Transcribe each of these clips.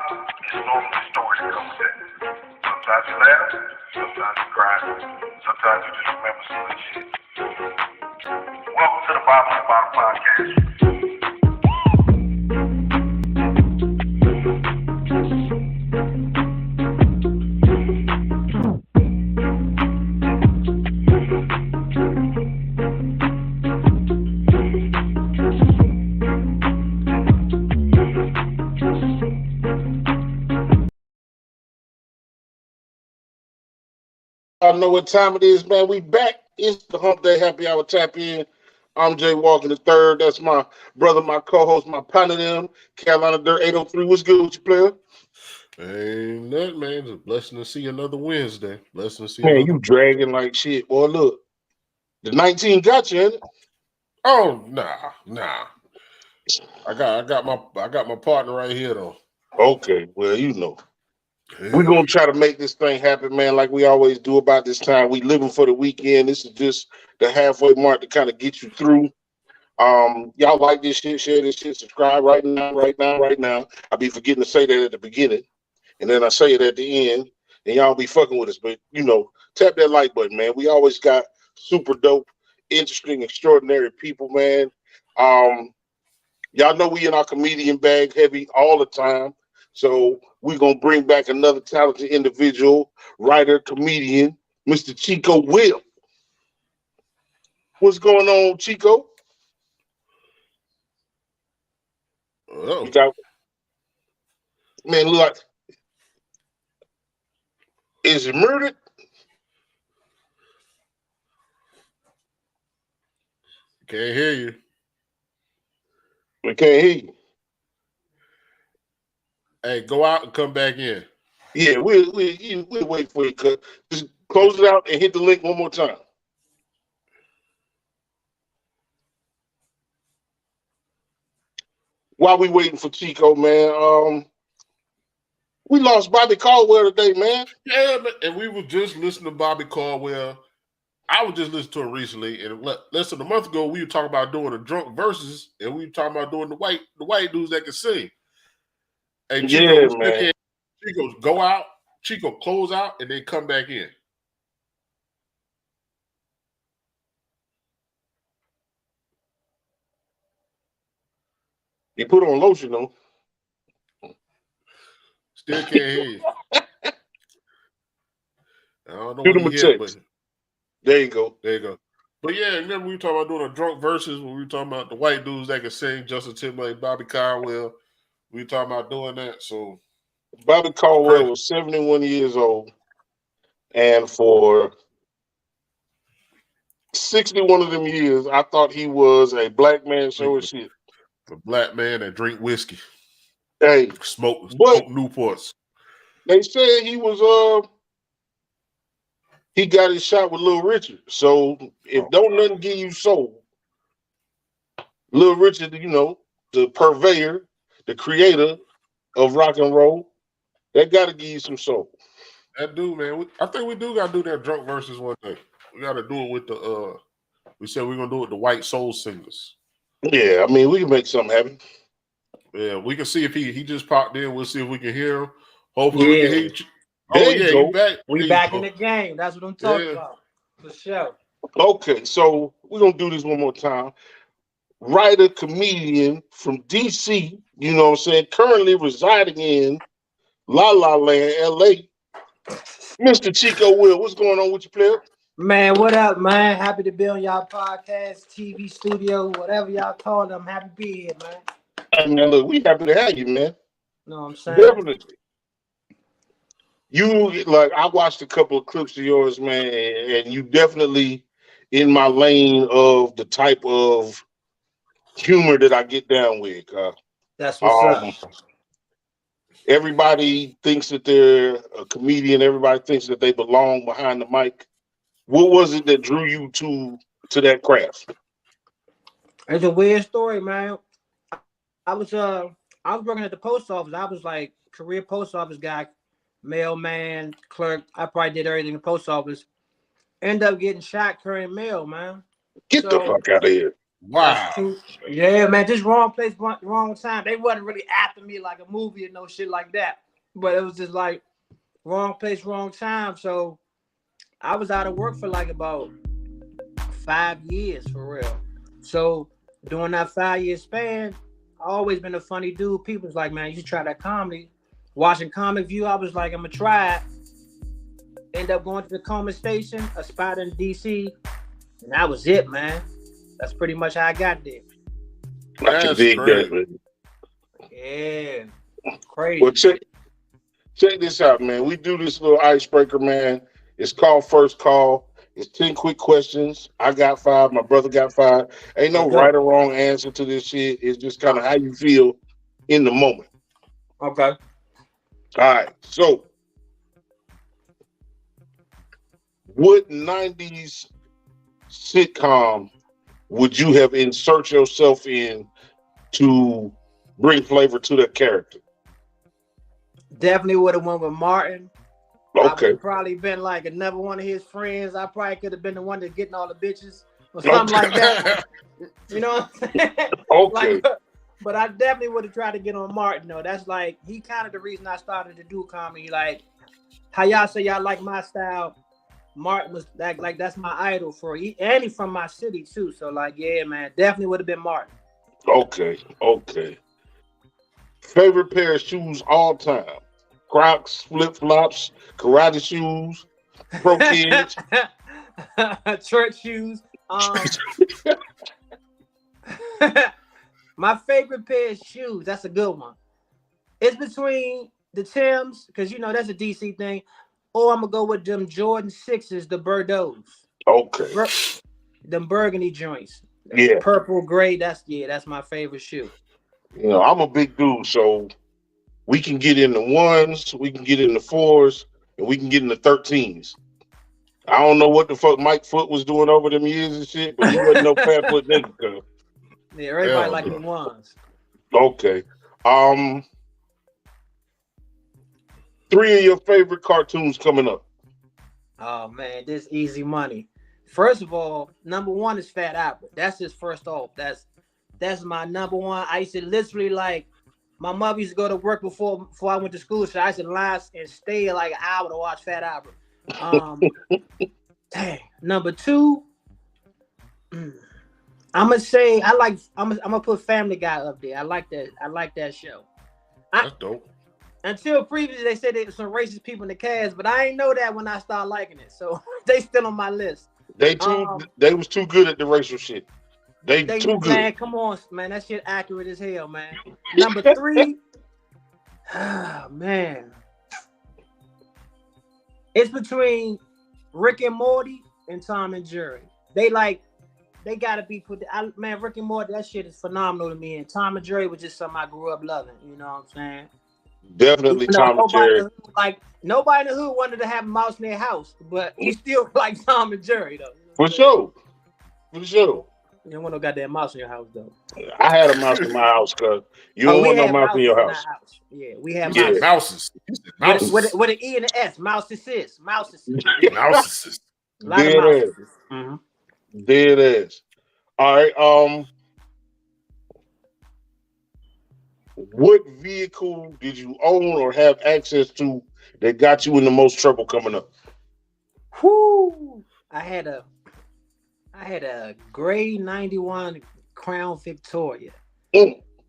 it's normally the story that comes with that. Sometimes you laugh, sometimes you cry, sometimes you just remember some good shit. Welcome to the Bottom of the Bottom podcast. I know what time it is, man. We back. It's the Hummmpday Happy Hour Tap In. I'm Jay Walker the third. That's my brother, my co-host, my partner, them. Carolina Dirt 803. What's good with you, player? Ain't nothing, man. It's a blessing to see another Wednesday. Blessing to see Man, another. you dragging like shit, boy. Look, the 19 got you, ain't it? Oh, nah. I got my partner right here though. Okay, well, you know. Yeah. We're going to try to make this thing happen, man, like we always do about this time. We living for the weekend. This is just the halfway mark to kind of get you through. Y'all like this shit, share this shit, subscribe right now. I be forgetting to say that at the beginning, and then I say it at the end, and y'all be fucking with us. But, you know, tap that like button, man. We always got super dope, interesting, extraordinary people, man. Y'all know we in our comedian bag heavy all the time. So we're going to bring back another talented individual, writer, comedian, Mr. Chico Will. What's going on, Chico? Oh. You got, man, look like, is he murdered? Can't hear you. We can't hear you. Hey, go out and come back in. Yeah, we'll wait for you. Just close it out and hit the link one more time. While we waiting for Chico, man, we lost Bobby Caldwell today, man. Yeah, and we were just listening to Bobby Caldwell. I was just listening to him recently, and less than a month ago, we were talking about doing a drunk verses, and we were talking about doing the white dudes that can sing. Hey, Chico, Yeah, man. Chico, go out, Chico, close out, and then come back in. He put on lotion, though. Still can't hear you. I don't know Shoot what him a he hit, but text. There you go. But yeah, remember we were talking about doing a drunk verses when we were talking about the white dudes that can sing, Justin Timberlake, Bobby Caldwell. We were talking about doing that. So Bobby Caldwell was 71 years old, and for 61 of them years, I thought he was a black man showing shit. A black man that drink whiskey. Hey, smoke Newports. They said he was he got his shot with Little Richard. So if don't nothing give you soul, Little Richard, you know, the purveyor, the creator of rock and roll, that got to give you some soul. That dude, man. I think we do got to do that drunk verses one day. We got to do it with the. We said we're gonna do it with the white soul singers. Yeah, I mean we can make something happen. Yeah, we can see if he just popped in. We'll see if we can hear him. Hopefully we can hear you. There you go. You back. We back in the game. That's what I'm talking about. For sure. Okay, so we're gonna do this one more time. Writer, comedian from DC, you know what I'm saying, currently residing in La La Land, LA. Mr. Chico Will, what's going on with you, player? Man, what up, man? Happy to be on y'all podcast, TV studio, whatever y'all call it. I'm happy to be here, man. Hey, man, look, we happy to have you, man. Know what I'm saying? Definitely. You, like, I watched a couple of clips of yours, man, and you definitely in my lane of the type of humor that I get down with. That's what's up. Everybody thinks that they're a comedian. Everybody thinks that they belong behind the mic. What was it that drew you to that craft? It's a weird story, man. I was working at the post office. I was like career post office guy, mailman, clerk. I probably did everything in the post office. End up getting shot carrying mail, man. Get the fuck out of here. That's Wow. true. Yeah, man, just wrong place, wrong time. They wasn't really after me like a movie or no shit like that. But it was just like wrong place, wrong time. So I was out of work for like about 5 years for real. So during that 5 year span, I always been a funny dude. People's like, man, you should try that comedy. Watching Comic View, I was like, I'm gonna try it. End up going to the Coleman Station, a spot in DC, and that was it, man. That's pretty much how I got there. I can That's dig crazy. that, man. Yeah, crazy. Well, check this out, man. We do this little icebreaker, man. It's called First Call. It's 10 quick questions. I got 5. My brother got 5. Ain't no Okay. right or wrong answer to this shit. It's just kind of how you feel in the moment. Okay. All right. So, what 90s sitcom would you have insert yourself in to bring flavor to that character? Definitely would have went with Martin. I would Okay. have probably been like another one of his friends. I probably could have been the one that's getting all the bitches or something like that. You know what I'm saying? Okay. Like, but I definitely would have tried to get on Martin though. That's like he kind of the reason I started to do comedy. Like how y'all say y'all like my style. Martin was like that's my idol and he's from my city too. So like yeah, man, definitely would have been Martin. Okay. Favorite pair of shoes all time? Crocs, flip flops, karate shoes, pro kids. Church shoes. My favorite pair of shoes. That's a good one. It's between the Timbs, because you know that's a DC thing, or I'm gonna go with them Jordan 6s, the Bordeaux. Okay. Them burgundy joints. Yeah. Purple, gray. That's my favorite shoe. You know, I'm a big dude, so we can get in the 1s, we can get in the 4s, and we can get in the 13s. I don't know what the fuck Mike Foot was doing over them years and shit, but he wasn't no fat foot nigga. Cause... Yeah, everybody like the ones. Okay. 3 of your favorite cartoons coming up. Oh man, this easy money. First of all, number 1 is Fat Albert. That's his first off. That's my number 1. I used to literally like my mother used to go to work before I went to school, so I used to lie and stay like an hour to watch Fat Albert. Dang. Number 2, I'm gonna put Family Guy up there. I like that show. That's dope. Until previously they said there was some racist people in the cast, but I ain't know that when I started liking it. So they still on my list. They was too good at the racial shit. They too good. Man, come on, man. That shit accurate as hell, man. Number 3, man. It's between Rick and Morty and Tom and Jerry. They gotta be put. Man, Rick and Morty, that shit is phenomenal to me. And Tom and Jerry was just something I grew up loving. You know what I'm saying? Definitely Tom and Jerry. Nobody in the hood wanted to have a mouse in their house, but you still like Tom and Jerry though. For sure. You don't want no goddamn mouse in your house though. I had a mouse in my house, cuz you don't want no mouse in your house. Yeah, we have mouses. With an E and an S. Mouses. Mouses. Dead ass. Mm-hmm. Dead ass. All right. What vehicle did you own or have access to that got you in the most trouble coming up? Whoo! I had a gray 91 Crown Victoria.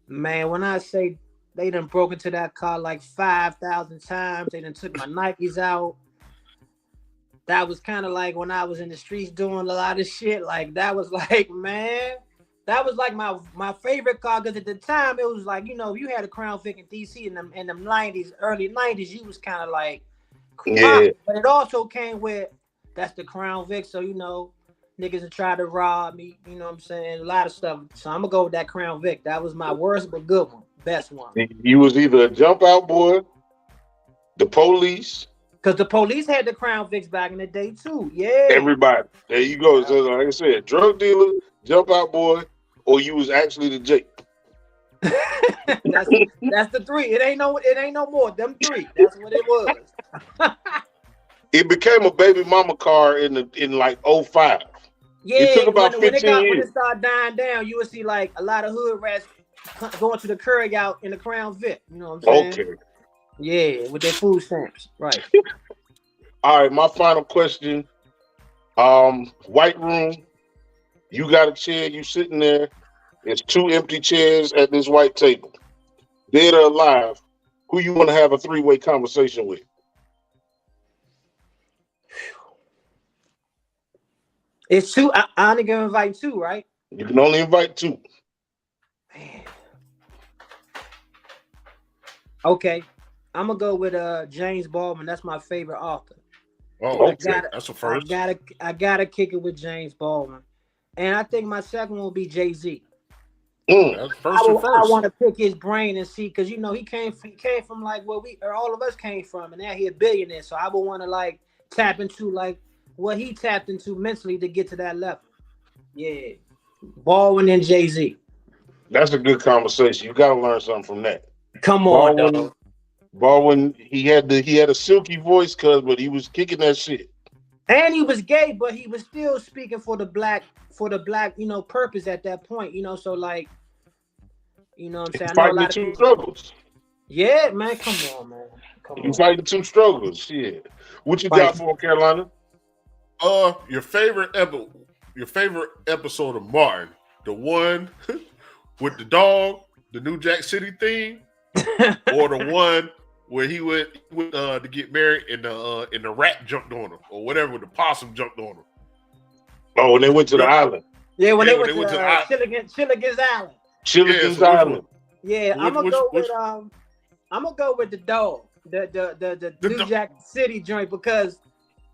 Man, when I say they done broke into that car like 5,000 times, they done took my Nikes out. That was kind of like when I was in the streets doing a lot of shit. Like that was like, man, that was like my favorite car, because at the time it was like, you know, you had a Crown Vic in DC in them 90s, early 90s, you was kind of like, yeah. But it also came with that's the Crown Vic, so you know, niggas would try to rob me, you know what I'm saying? A lot of stuff. So I'm gonna go with that Crown Vic. That was my worst but good one, best one. You was either a jump out boy, the police. Because the police had the Crown Vics back in the day too. Yeah. Everybody. There you go. So like I said, drug dealer, jump out boy, or you was actually the Jake. that's the 3. It ain't no more. Them 3. That's what it was. It became a baby mama car in like 05. Yeah, It took about when 15 it years. started dying down, you would see like a lot of hood rats going to the curry out in the Crown Vic. You know what I'm saying? Okay. Yeah, with their food stamps. Right. All right, my final question. White room, you got a chair, you sitting there. There's two empty chairs at this white table. Dead or alive, who you want to have a three-way conversation with? It's two. I only can invite two, right? You can only invite two. Man. Okay. I'm gonna go with James Baldwin. That's my favorite author. Oh, Okay. That's the first. I gotta kick it with James Baldwin. And I think my second one will be Jay-Z. That's first and I first. want to pick his brain and see, because you know he came from like where all of us came from, and now he's a billionaire. So I would want to like tap into like what he tapped into mentally to get to that level. Yeah, Baldwin and Jay-Z. That's a good conversation. You got to learn something from that. Come on, dog. Baldwin, he had a silky voice, but he was kicking that shit. And he was gay, but he was still speaking for the black, purpose at that point. So like, you know what I'm saying? I know a lot of two people. struggles. Yeah, man. Come on, man. You fighting two struggles. Shit. What you got for Carolina? Your favorite episode of Martin, the one with the dog, the New Jack City theme, or the one where he went to get married and the rat jumped on him, or whatever, the possum jumped on him. Oh, when they went to the island. Yeah, when they went to Chilligan's Island. Chilligan's Island. Yeah, I'm gonna go with the dog, the New Jack City joint, because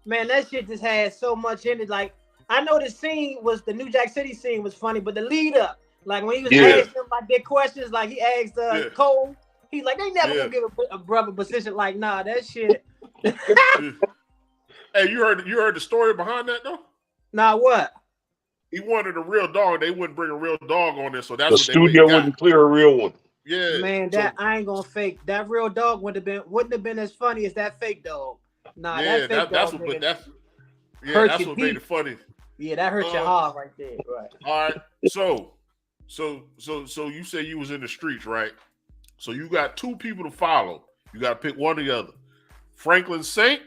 man, that shit just had so much in it. Like, I know the New Jack City scene was funny, but the lead up, like when he was asking them like their questions, like he asked Cole, he's like, they never gonna give a brother position. Like, nah, that shit. Hey, you heard the story behind that though? Nah, what? He wanted a real dog. They wouldn't bring a real dog on there, so that's the what studio wouldn't clear a real one. Yeah, man, I ain't gonna fake. That real dog wouldn't have been as funny as that fake dog. Nah, yeah, that's what made it funny. Yeah, that hurt your heart right there. Right. All right. So you say you was in the streets, right? So you got two people to follow. You got to pick one or the other. Franklin Saint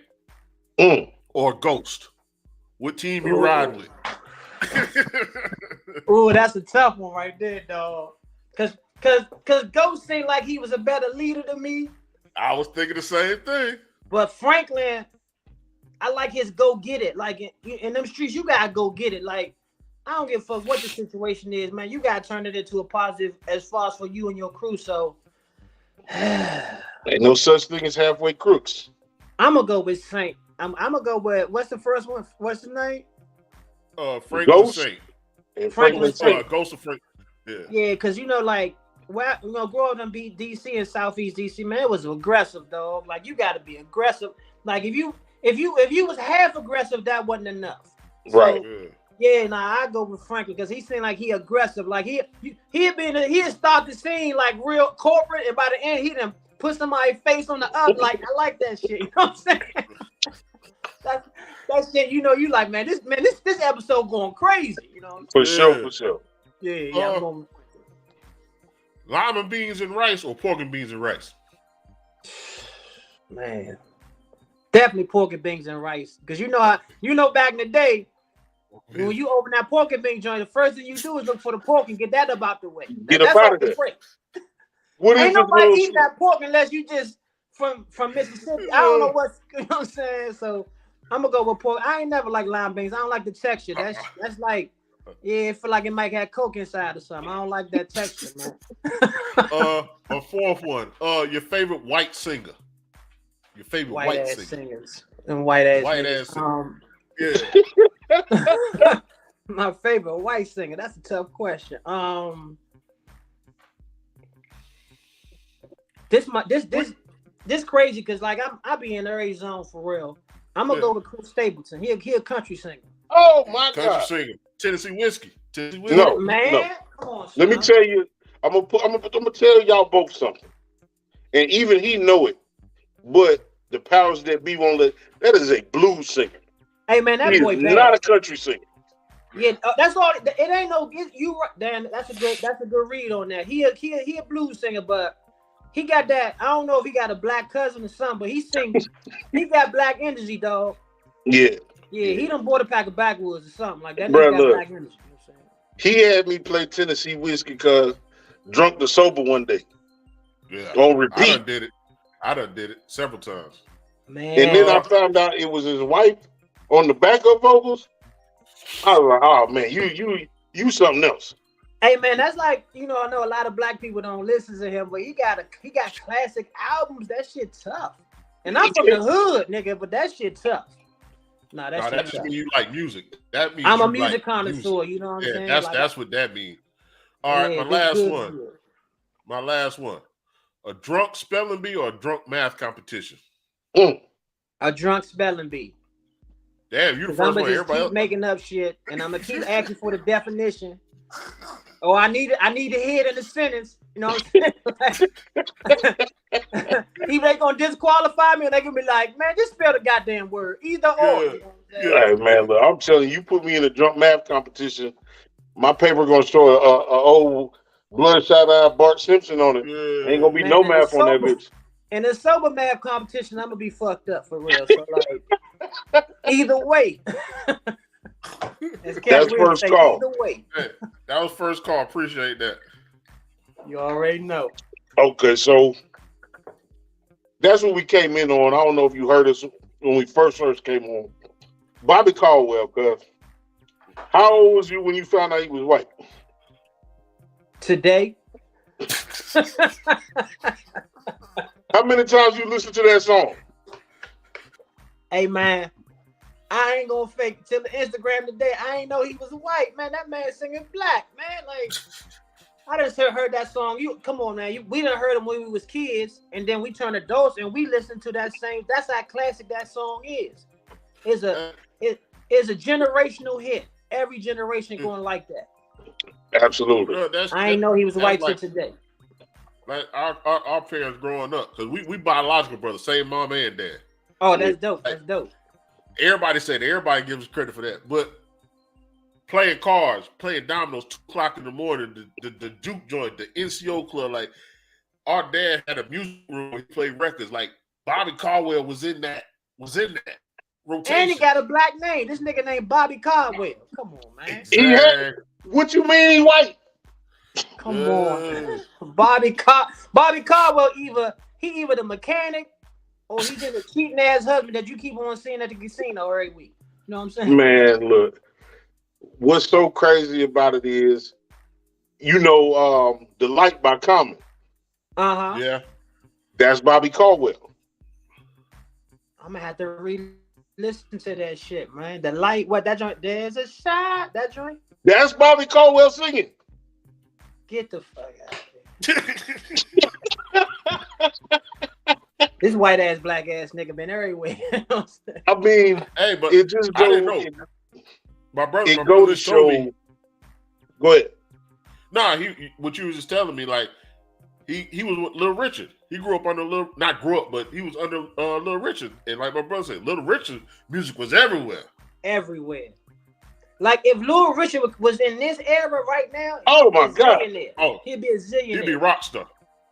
or Ghost. What team you ride with? Ooh, that's a tough one right there, dog. Cause Ghost seemed like he was a better leader than me. I was thinking the same thing. But Franklin, I like his go get it. Like in them streets, you gotta go get it. Like, I don't give a fuck what the situation is, man. You gotta turn it into a positive as far as for you and your crew. So ain't no such thing as halfway crooks. I'm gonna go with Saint. I'm gonna go with, what's the first one? What's the name? Franklin Ghost? Saint. Franklin Saint. Ghost of Franklin. Yeah, because like, growing up in DC and Southeast DC, man, it was aggressive, dog. Like, you got to be aggressive. Like, if you was half aggressive, that wasn't enough. Right. So, yeah, I go with Franklin because he seemed like he aggressive. Like he'd start the scene like real corporate, and by the end he done put somebody's face on the up. Like, I like that shit. You know what I'm saying? That shit. You like, man. This episode going crazy. You know. For sure. Yeah. I'm going. Lima beans and rice or pork and beans and rice? Man, definitely pork and beans and rice. Because back in the day, when you open that pork and bean joint, the first thing you do is look for the pork and get that up out the way. Get up out of there. Ain't nobody eating that pork unless you just from Mississippi. I don't know what's, you know what I'm saying? So I'm gonna go with pork. I ain't never like lima beans. I don't like the texture. That's like, I feel like it might have coke inside or something. I don't like that texture, man. A fourth one. Your favorite white singer. Your favorite white singer. Singers and white ass singers. My favorite white singer. That's a tough question. This crazy because like I be in the area zone for real. I'm gonna go with Chris Stapleton. He a country singer. Oh my God! Country singer. Tennessee whiskey. No, man. No. Come on, let me tell you. I'm gonna tell y'all both something, and even he know it. But the powers that be won't let. That is a blues singer. Hey man, that boy is bad. Not a country singer. Yeah, that's all. It ain't no. You Dan. That's a good read on that. He a blues singer, but he got that. I don't know if he got a black cousin or something, but he sing. He got black energy, dog. Yeah. Yeah, he done bought a pack of backwoods or something like that. Bruh, Nigga got look. black energy. You know what I'm He had me play Tennessee whiskey cause drunk the sober one day. Yeah. On repeat. I done did it several times. Man. And then I found out it was his wife on the backup vocals. I was like, oh man, you something else. Hey man, that's like, I know a lot of black people don't listen to him, but he got classic albums. That shit tough. And I'm from the hood, nigga, but that shit tough. Nah, that shit that's tough. when you like music. That means I'm a you music like connoisseur, music. you know what I'm saying? That's what that means. All right, Yeah, my last good. one. My last one. A drunk spelling bee or a drunk math competition? A drunk spelling bee. Damn, you the first I'm one. gonna just Everybody keep else. making up shit, and I'm gonna keep asking for the definition. Oh, I need to hear it in the sentence. You know what I'm saying? Either they gonna disqualify me, or they gonna be like, "Man, just spell the goddamn word." Either or. You know what I'm saying? Hey man, look, I'm telling you, put me in a drunk math competition, my paper gonna show a old bloodshot-eyed Bart Simpson on it. Yeah. Ain't gonna be Man, no math on that bitch. In a sober math competition, I'm gonna be fucked up for real. So like, either way. That's first call. Either way. Hey, that was first call. Appreciate that. You already know. Okay, so that's what we came in on. I don't know if you heard us when we first came on. Bobby Caldwell, cuz. How old was you when you found out he was white? Today. How many times you listened to that song? Hey man, I ain't gonna fake till the Instagram today. I ain't know he was white, man. That man singing black, man. Like, I just heard that song. Come on, man. We done heard him when we was kids, and then we turned adults and we listened to that same. That's how classic that song is. It's a generational hit. Every generation going like that. Absolutely. I ain't know he was white till today. Like our parents growing up, because we biological brothers, same mom and dad. Oh, that's dope. That's dope. Everybody gives us credit for that. But playing cards, playing dominoes 2 o'clock in the morning, the juke joint, the NCO club, like our dad had a music room where he played records. Like Bobby Caldwell was in that rotation. And he got a black name. This nigga named Bobby Caldwell. Come on, man. Exactly. What you mean he white? Come on, man. Bobby Caldwell either the mechanic or he's just a cheating ass husband that you keep on seeing at the casino every week. You know what I'm saying? Man, look. What's so crazy about it is, The Light by Common. Uh-huh. Yeah. That's Bobby Caldwell. I'm gonna have to re-listen to that shit, man. The Light, what that joint? There's a shot. That joint? That's Bobby Caldwell singing. Get the fuck out of here. This white ass, black ass nigga been everywhere. I mean, hey, but it just I didn't know. My brother to show. Go ahead. Nah, what you was just telling me, like he was with Little Richard. He grew up under but he was under Little Richard. And like my brother said, Little Richard music was everywhere. Everywhere. Like if Little Richard was in this era right now, oh my god, he'd be a zillionaire. He'd be a rock star.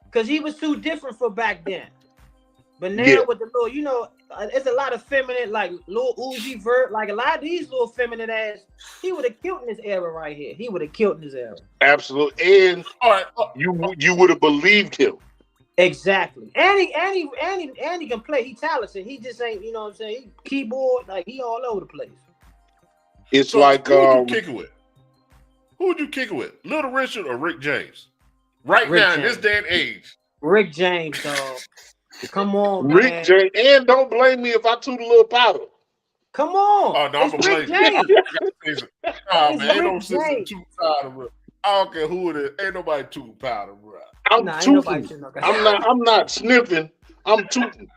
Because he was too different for back then. But now with the little, it's a lot of feminine, like Lil Uzi Vert, like a lot of these little feminine ass. He would have killed in this era right here. He would have killed in this era. Absolutely, and all right, you would have believed him. Exactly, and he can play. He talented. He just ain't, you know what I'm saying. He keyboard, like he all over the place. It's so like who would you kick it with? Who would you kick it with? Little Richard or Rick James? Rick James. In this day and age. Rick James, dog. Come on, Rick man. James, and don't blame me if I toot a little powder. Come on. Oh no, I'm gonna blame you. Oh man, ain't no sister too powder, bro. I don't care who it is. Ain't nobody too powder, bro. I'm tooting. I'm not sniffing. I'm tooting.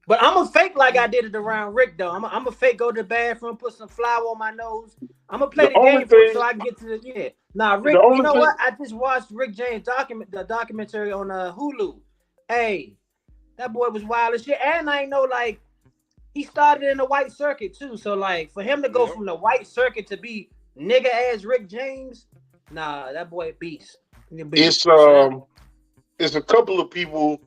But I'm gonna fake like I did it around Rick though. I'm gonna fake go to the bathroom, put some flour on my nose. I'm gonna play the game so I can get to the Nah, Rick. You know what? I just watched Rick James the documentary on Hulu. Hey, that boy was wild as shit. And I know like he started in the white circuit too. So like for him to go from the white circuit to be nigga ass Rick James, nah, that boy beast. It's a couple of people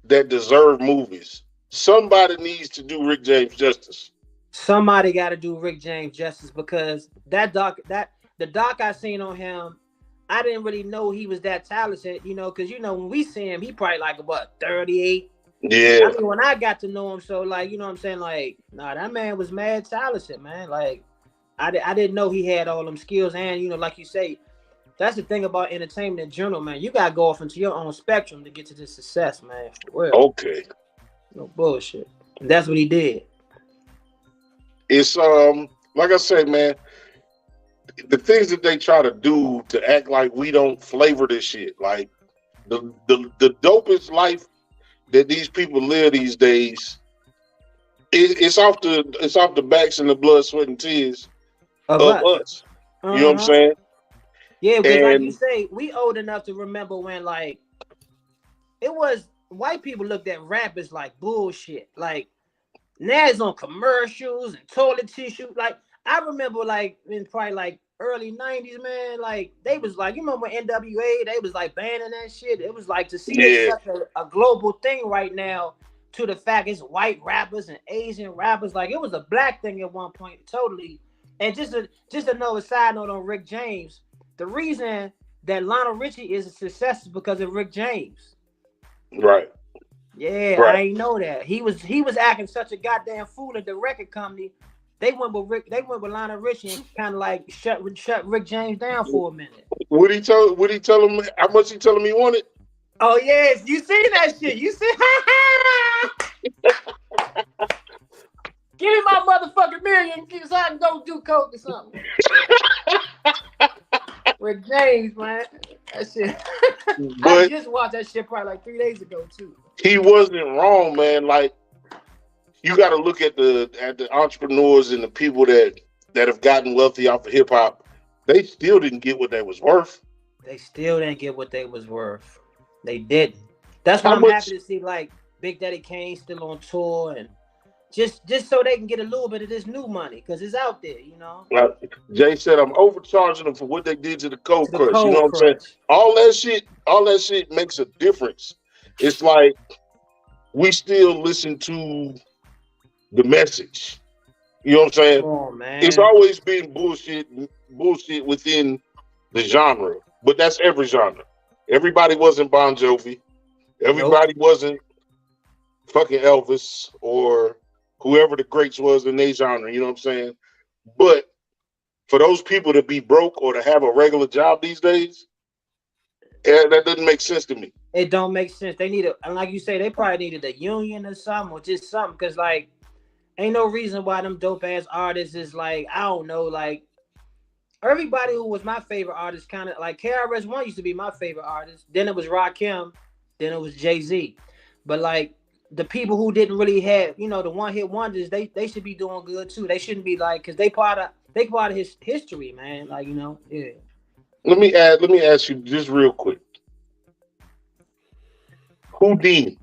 that deserve movies. Somebody needs to do Rick James justice. Somebody got to do Rick James justice because the doc I seen on him, I didn't really know he was that talented, you know, because you know when we see him, he probably like what 38. Yeah. I mean, when I got to know him, so like, you know what I'm saying, like, nah, that man was mad talented, man. Like, I didn't know he had all them skills, and you know, like you say, that's the thing about entertainment in general, man. You gotta go off into your own spectrum to get to this success, man. For real. Okay. No bullshit. And that's what he did. It's like I said, man, the things that they try to do to act like we don't flavor this shit, like the dopest life that these people live these days, it's off the backs and the blood, sweat, and tears of us. You know what I'm saying? Yeah, because like you say, we old enough to remember when like it was white people looked at rap as like bullshit. Like now it's on commercials and toilet tissue. Like I remember like in probably like early 90s, man, like they was like, you remember NWA, they was like banning that shit. It was like to see it such a global thing right now to the fact it's white rappers and Asian rappers. Like it was a black thing at one point, totally. And just another side note on Rick James, the reason that Lionel Richie is a success is because of Rick James. Right. Yeah, right. I ain't know that. He was acting such a goddamn fool at the record company. They went with Lionel Richie and kind of like shut Rick James down for a minute. Would he tell him how much he tell him he wanted? Oh yes, you see that shit. You see give me my motherfucking million so I can go do coke or something. Rick James, man. That shit. I just watched that shit probably like 3 days ago too. He wasn't wrong, man. Like you got to look at the entrepreneurs and the people that have gotten wealthy off of hip hop. They still didn't get what they was worth. They still didn't get what they was worth. They didn't. That's why I'm happy to see like Big Daddy Kane still on tour and just so they can get a little bit of this new money because it's out there, you know. Jay said I'm overcharging them for what they did to the Cold Crush. You know what I'm saying? All that shit makes a difference. It's like we still listen to the message. You know what I'm saying? Oh, man. It's always been bullshit within the genre, but that's every genre. Everybody wasn't Bon Jovi. Everybody wasn't fucking Elvis or whoever the greats was in their genre. You know what I'm saying? But for those people to be broke or to have a regular job these days, that doesn't make sense to me. It don't make sense. They need and like you say, they probably needed a union or something or just something because like ain't no reason why them dope ass artists is like, I don't know, like everybody who was my favorite artist kind of like KRS-One used to be my favorite artist. Then it was Rakim. Then it was Jay-Z. But like the people who didn't really have, you know, the one hit wonders, they should be doing good too. They shouldn't be like, cause they part of his history, man. Like, you know, yeah. Let me ask you just real quick. Houdini.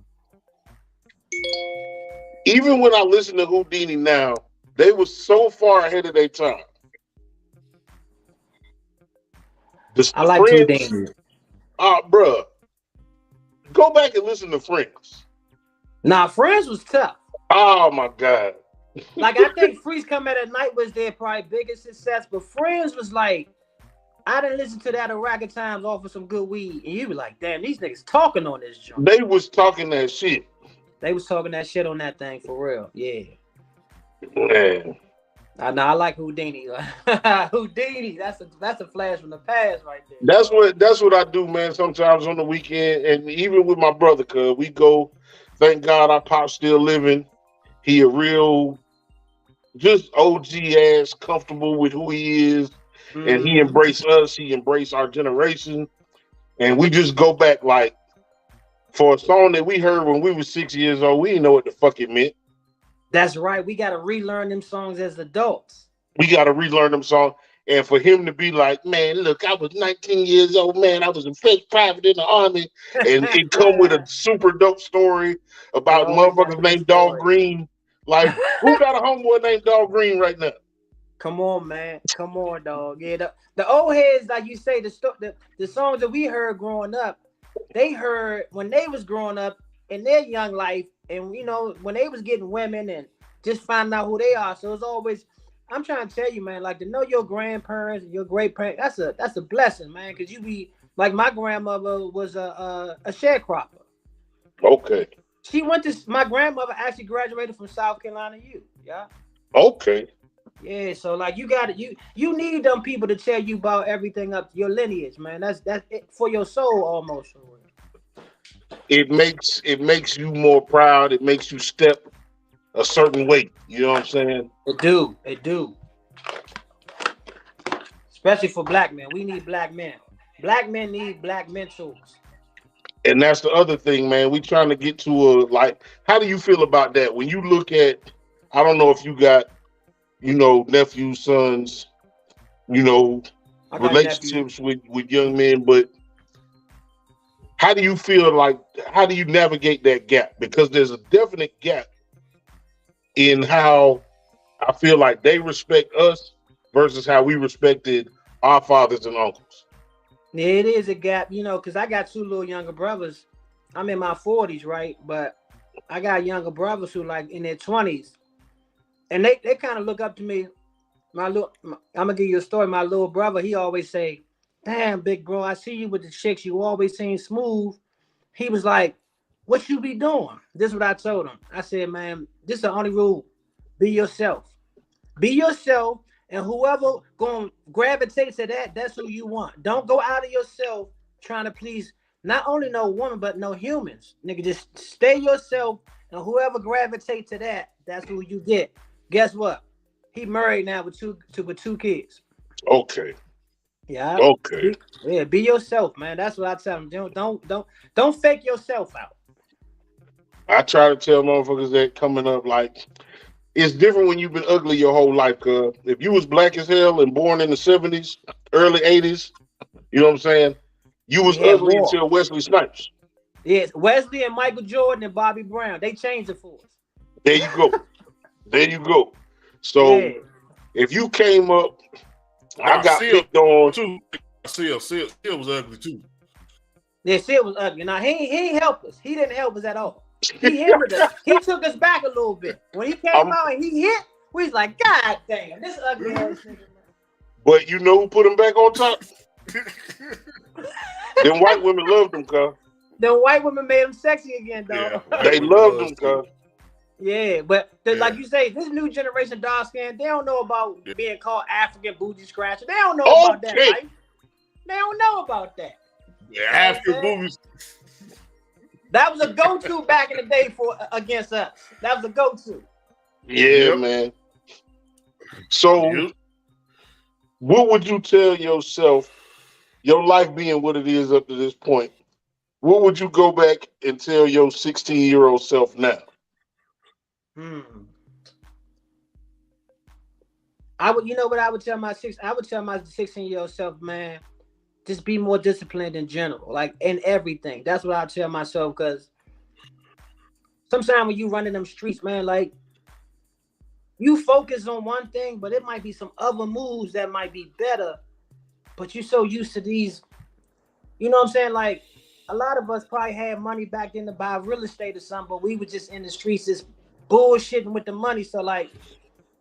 Even when I listen to Houdini now, they were so far ahead of their time. I like Houdini. Bruh. Go back and listen to Friends. Nah, Friends was tough. Oh my God. Like I think Freeze Come at Night was their probably biggest success, but Friends was like, I didn't listen to that a rack of times off of some good weed, and you be like, damn, these niggas talking on this joint. They was talking that shit. They was talking that shit on that thing for real. Yeah. Man. I like Houdini. Houdini, that's a flash from the past right there. That's what I do, man. Sometimes on the weekend, and even with my brother, cause we go. Thank God our pop's still living. He a real, just OG ass, comfortable with who he is, and he embraced us. He embraced our generation, and we just go back like for a song that we heard when we were 6 years old. We didn't know what the fuck it meant. That's right. We got to relearn them songs as adults. We got to relearn them songs. And for him to be like, man, look, I was 19 years old, man. I was a French private in the army. And it come with a super dope story about motherfuckers named Dog Green. Like, who got a homeboy named Dog Green right now? Come on, man. Come on, dog. Yeah, the old heads, like you say, the songs that we heard growing up, they heard when they was growing up in their young life, and when they was getting women and just finding out who they are. So it's always, I'm trying to tell you, man, like to know your grandparents and your great parents, that's a blessing, man. Cause you be like my grandmother was a sharecropper. Okay. My grandmother actually graduated from South Carolina U. Yeah. Okay. Yeah, so like you need them people to tell you about everything up your lineage, man. That's it for your soul almost. It makes you more proud. It makes you step a certain way. You know what I'm saying? It do. Especially for black men. We need black men. Black men need black mentors. And that's the other thing, man. We trying to get to how do you feel about that? When you look at, I don't know if you got, nephews, sons, relationships with young men, but how do you feel how do you navigate that gap? Because there's a definite gap in how I feel like they respect us versus how we respected our fathers and uncles. Yeah, it is a gap, because I got two little younger brothers. I'm in my 40s, right? But I got younger brothers who like in their 20s. And they kind of look up to me. I'm gonna give you a story. My little brother, he always say, "Damn, big bro, I see you with the chicks. You always seem smooth." He was like, "What you be doing?" This is what I told him. I said, "Man, this is the only rule. Be yourself. Be yourself, and whoever gonna gravitate to that, that's who you want. Don't go out of yourself trying to please not only no woman but no humans. Nigga, just stay yourself, and whoever gravitates to that, that's who you get." Guess what? He married now with two kids. Okay. Yeah. Okay. Be yourself, man. That's what I tell him. Don't fake yourself out. I try to tell motherfuckers that coming up, like, it's different when you've been ugly your whole life. Cause if you was black as hell and born in the 70s, early 80s, you know what I'm saying? You was ugly until Wesley Snipes. Yes, Wesley and Michael Jordan and Bobby Brown. They changed it for us. There you go. There you go. So if you came up, I got picked on too. Seal was ugly too. Yeah, Seal was ugly. Now he ain't help us. He didn't help us at all. He hindered us. He took us back a little bit. When he came out and he hit, we was like, God damn, this ugly ass nigga. But you know who put him back on top? Them white women loved him, cuz. Them white women made him sexy again, though. Yeah, they loved him, cuz. Yeah, but like you say, this new generation dark skin, they don't know about being called African booty scratcher. They don't know about that, right? They don't know about that. Yeah, African booties. That was a go-to back in the day against us. That was a go-to. Yeah, man. So, what would you tell yourself, your life being what it is up to this point, what would you go back and tell your 16-year-old self now? I would tell my 16-year-old self, man, just be more disciplined in general, like in everything. That's what I tell myself, because sometimes when you run in them streets, man, like you focus on one thing, but it might be some other moves that might be better, but you're so used to these, you know what I'm saying? Like a lot of us probably had money back then to buy real estate or something, but we were just in the streets just bullshitting with the money. So like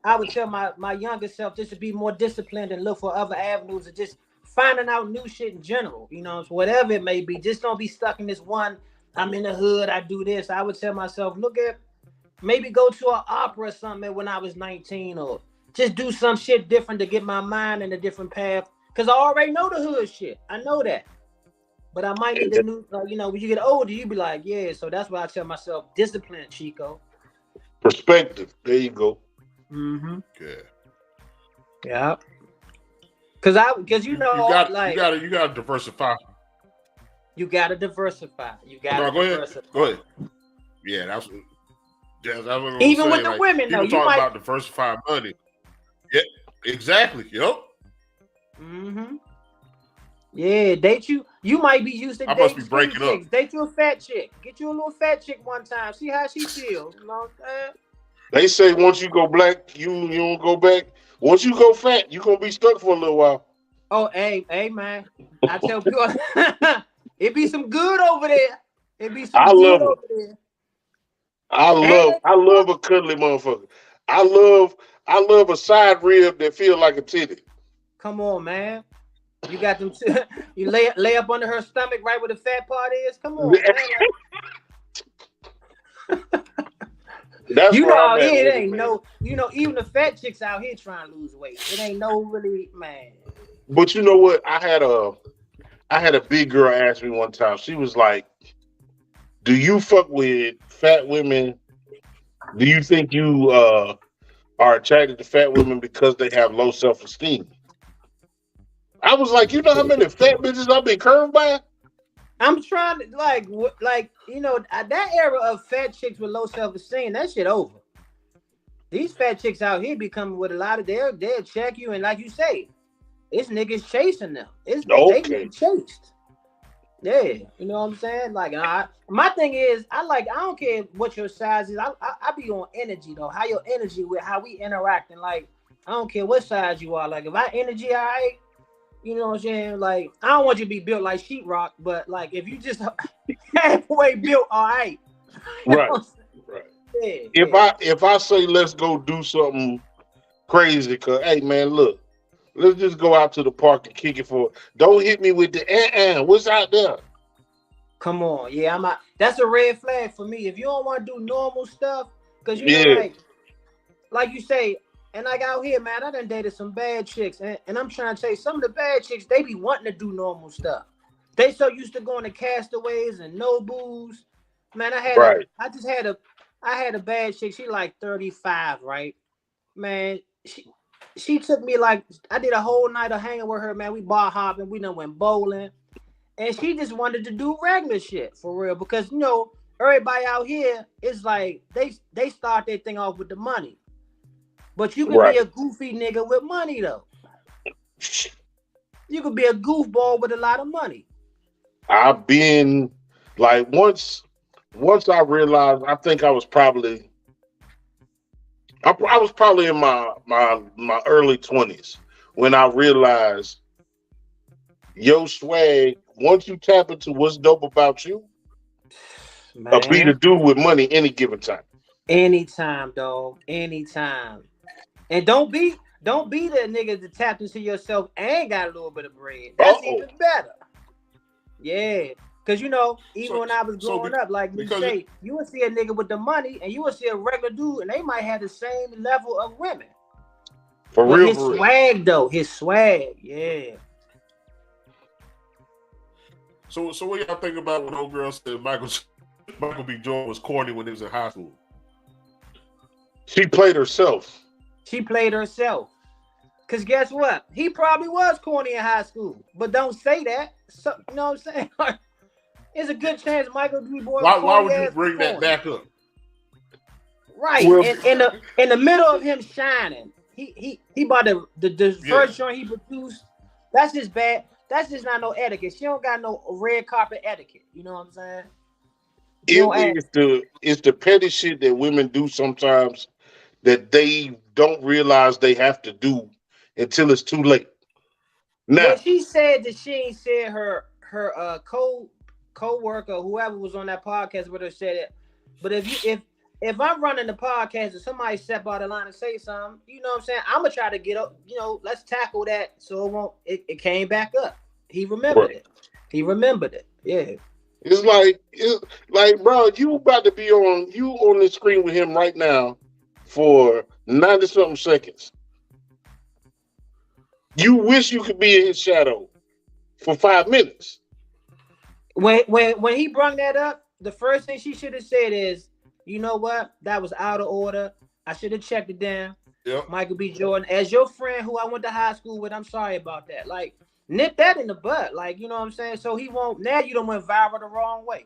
I would tell my younger self just to be more disciplined and look for other avenues of just finding out new shit in general, so whatever it may be. Just don't be stuck in this one, I'm in the hood, I do this. I would tell myself, maybe go to an opera or something when I was 19, or just do some shit different to get my mind in a different path. Because I already know the hood shit. I know that. But I might need to new, when you get older, you be like, yeah. So that's why I tell myself, discipline, Chico. Perspective. There you go. Mm-hmm. Yeah. Yeah. Because you gotta diversify. You gotta diversify. Go ahead. Yeah, that's what I'm even saying. With the women, though, people talk about diversifying money. Yeah, exactly. Yep. Mm-hmm. Yeah, date you. You might be used to. I must be breaking up. Date you a fat chick. Get you a little fat chick one time. See how she feels. You know what I'm saying? They say once you go black, you don't go back. Once you go fat, you gonna be stuck for a little while. Oh, hey, man. I tell people, it be some good over there. It be some I good love them. over there. I Ain't love it? I love a cuddly motherfucker. I love I love a side rib that feel like a titty. Come on, man. You got them. You lay up under her stomach, right where the fat part is. Come on, man. Like, That's you know, where I'm out at here, it with it, ain't man. no. You know, even the fat chicks out here trying to lose weight. It ain't no really, man. But you know what? I had a big girl ask me one time. She was like, "Do you fuck with fat women? Do you think you are attracted to fat women because they have low self esteem?" I was like, "You know how many fat bitches I've been curved by?" I'm trying to like you know that era of fat chicks with low self esteem. That shit over. These fat chicks out here be coming with a lot of they'll check you and like you say, it's niggas chasing them. They Okay, getting chased. Yeah, you know what I'm saying? Like, my thing is, I don't care what your size is. I be on energy though. How your energy with how we interact and like, I don't care what size you are. Like, if I energy, alright, you know what I'm saying? Like, I don't want you to be built like sheetrock, but like, if you just halfway built, alright. You know right, what I'm right. saying? If Yeah. I say let's go do something crazy, cause hey man, look, let's just go out to the park and kick it for. Don't hit me with the what's out there? Come on, yeah, I'm out. That's a red flag for me. If you don't want to do normal stuff, because you know, Yeah, like you say, and like out here, man, I done dated some bad chicks, and I'm trying to tell you, some of the bad chicks, they be wanting to do normal stuff. They so used to going to castaways and Nobu's. Man, right. I had a bad chick. She like 35, right? Man, she took me like I did a whole night of hanging with her. Man, we bar hopping, we done went bowling, and she just wanted to do regular shit for real because you know everybody out here is like they start their thing off with the money. But you could be Right. a goofy nigga with money though. You could be a goofball with a lot of money. I've been like once I realized I think I was probably in my early 20s when I realized yo swag, once you tap into what's dope about you, a be to Man, do with money any given time. anytime, dog. Anytime. And don't be the nigga that tapped into yourself and got a little bit of bread. That's Oh, even better. Yeah. Cause you know, even So when I was so growing up, like you because say, you would see a nigga with the money and you would see a regular dude and they might have the same level of women. for But real, his for real. swag though, his swag, yeah. so what y'all think about when old girl said Michael B. Jordan was corny when he was in high school? She played herself. She played herself. Cause guess what? He probably was corny in high school. But don't say that. So you know what I'm saying? There's a good chance Michael B. Boy Why corny would you ass was bring that corny. back up? Right. Well, And in the middle of him shining, he bought the Yeah. first joint he produced. That's just bad. That's just not no etiquette. She don't got no red carpet etiquette. You know what I'm saying? You don't act. it's the petty shit that women do sometimes that they don't realize they have to do until it's too late. Well, Now, she said that she ain't said her co-worker, whoever was on that podcast with her said it. But if I'm running the podcast and somebody step out of line and say something, you know what I'm saying? I'm gonna try to get up, you know, let's tackle that so it came back up. He remembered right. it. He remembered it. Yeah. It's like, bro, you about to be on the screen with him right now for 90 something seconds. You wish you could be in his shadow for 5 minutes. When he brung that up, the first thing she should have said is, you know what? That was out of order. I should have checked it down. Yep. Michael B. Jordan, as your friend who I went to high school with, I'm sorry about that. Like, nip that in the butt. Like, you know what I'm saying? So he won't. Now you done went viral the wrong way.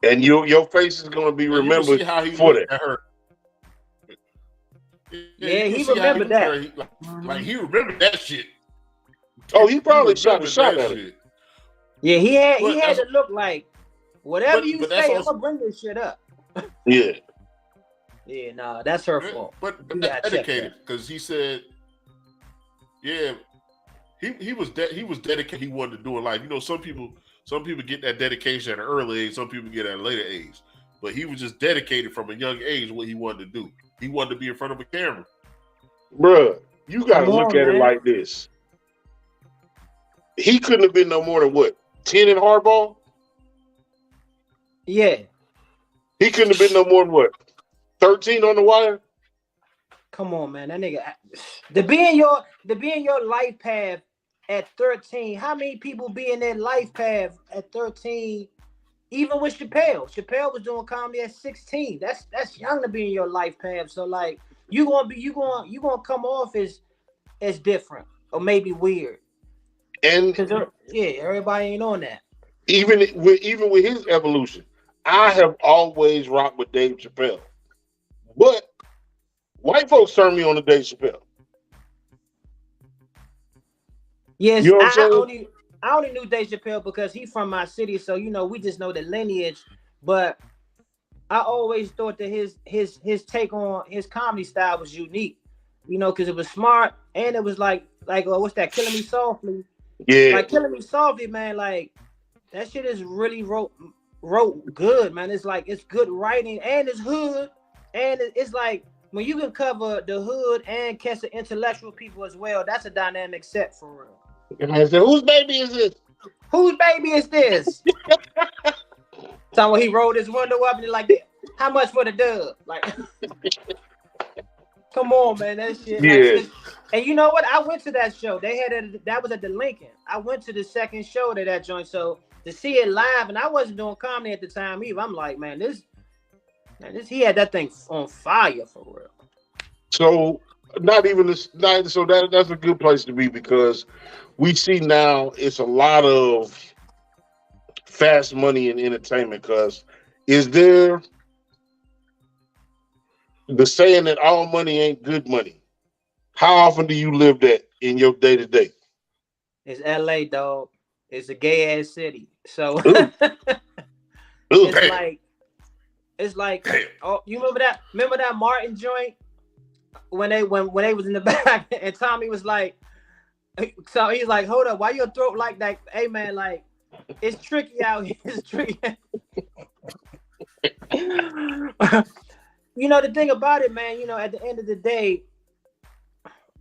And your face is gonna be And you can see remembered how he for looked that. at her. Yeah, you can he see how he remembered looked at that. her. Like he remembered that shit. Oh, he probably He shot a remembered shot that at her. shit. Yeah, he But had that's to look like whatever you but that's say. I'm also gonna bring this shit up. Yeah. Yeah, nah, that's her fault. But You gotta check dedicated that. because he said, yeah, he was dedicated. He wanted to do it. Like, you know, some people get that dedication at an early age. Some people get it at a later age. But he was just dedicated from a young age what he wanted to do. He wanted to be in front of a camera. Bruh, you got to Come look on, at it man. like this. He couldn't have been no more than what, 10 in hardball? Yeah. He couldn't have been no more than what, 13 on the wire? Come on, man. That nigga to be in your life path at 13. How many people be in their life path at 13? Even with Chappelle. Chappelle was doing comedy at 16. That's young to be in your life path. So like you gonna come off as different or maybe weird. And everybody ain't on that. even with his evolution, I have always rocked with Dave Chappelle. But white folks turned me on to Dave Chappelle. Yes, You know what I'm saying? I only knew Dave Chappelle because he's from my city, so you know we just know the lineage. But I always thought that his take on his comedy style was unique, you know, because it was smart and it was like what's that? Killing Me Softly. Yeah. Like Killing Me Softly, man. Like that shit is really wrote good, man. It's like it's good writing and it's hood and it's like when you can cover the hood and catch the intellectual people as well. That's a dynamic set for real. And I said, whose baby is this? Whose baby is this? So when he rolled his window up and he like, how much for the dub? Like, come on, man, that shit. Yeah. Like, and you know what? I went to that show. They had that was at the Lincoln. I went to the second show to that joint. So to see it live, and I wasn't doing comedy at the time either. I'm like, man, this he had that thing on fire for real. So that's a good place to be because we see now it's a lot of fast money in entertainment. Because is there the saying that all money ain't good money? How often do you live that in your day to day? It's LA, dog. It's a gay ass city. So it's like oh, you remember that Martin joint when they was in the back and Tommy was like, so he's like, hold up, why your throat like that? Hey man, like it's tricky out here. It's tricky. You know the thing about it, man. You know at the end of the day,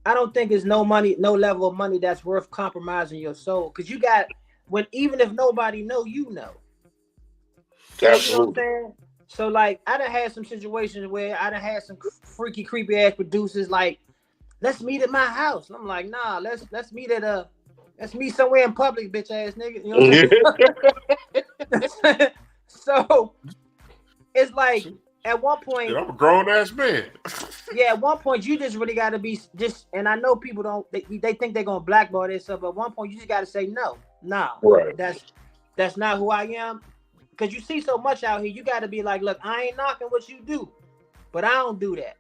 I don't think there's no level of money that's worth compromising your soul because you got even if nobody know, you know. Absolutely. You know what I'm saying? So like I done had some situations where I done had some freaky, creepy ass producers like, let's meet at my house. And I'm like, nah, let's meet somewhere in public, bitch ass nigga. You know what I'm saying? So it's like at one point, I'm a grown ass man. Yeah, at one point you just really gotta be just, and I know people don't they think they're gonna blackball this stuff, but at one point you just gotta say no. Nah, right. That's not who I am. Because you see so much out here, you got to be like, look, I ain't knocking what you do, but I don't do that.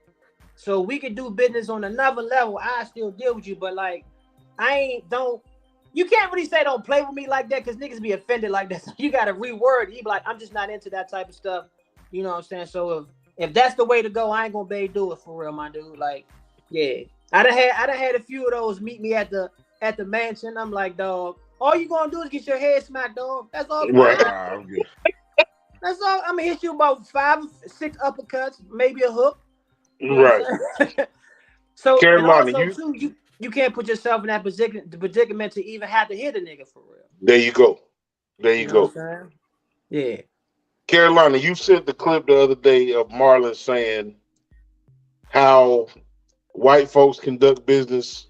So we can do business on another level. I still deal with you, but like, you can't really say don't play with me like that because niggas be offended like that. So you got to reword. You be like, I'm just not into that type of stuff. You know what I'm saying? So if that's the way to go, I ain't gonna be able to do it for real, my dude. Like, yeah, I done had a few of those meet me at the mansion. I'm like, dog, all you gonna do is get your head smacked, dog. That's all. Right. I'm good. That's all. I'm gonna hit you about 5-6 uppercuts, maybe a hook. Right. So Carolina, and also too, you can't put yourself in that predicament to even have to hit a nigga for real. There you go. You know what I'm saying? Yeah. Carolina, you sent the clip the other day of Marlon saying how white folks conduct business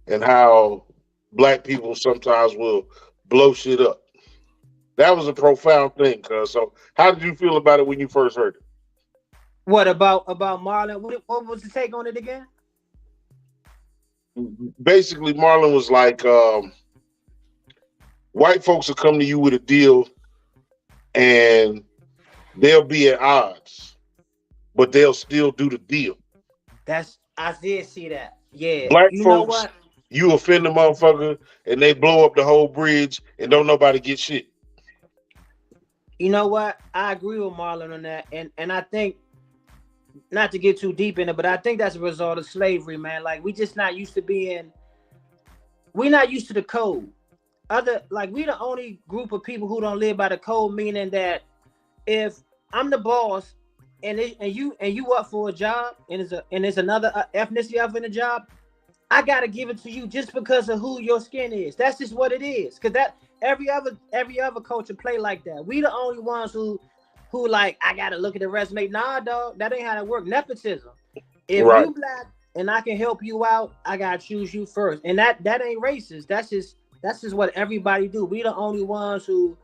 and how black people sometimes will blow shit up. That was a profound thing, cuz. So how did you feel about it when you first heard it? What about Marlon? What was the take on it again? Basically, Marlon was like, white folks will come to you with a deal and they'll be at odds, but they'll still do the deal. I did see that. Yeah. Black you folks, know what? you offend the motherfucker and they blow up the whole bridge and don't nobody get shit. You know what? I agree with Marlon on that. And I think not to get too deep in it, but I think that's a result of slavery, man. Like we just not used to we're not used to the code. We the only group of people who don't live by the code, meaning that if I'm the boss and you up for a job and there's another ethnicity up in the job, I gotta give it to you just because of who your skin is. That's just what it is. Cause that every other culture play like that. We the only ones who like I gotta look at the resume. Nah, dog, that ain't how it work. Nepotism. If you black and I can help you out, I gotta choose you first. And that ain't racist. That's just what everybody do. We the only ones who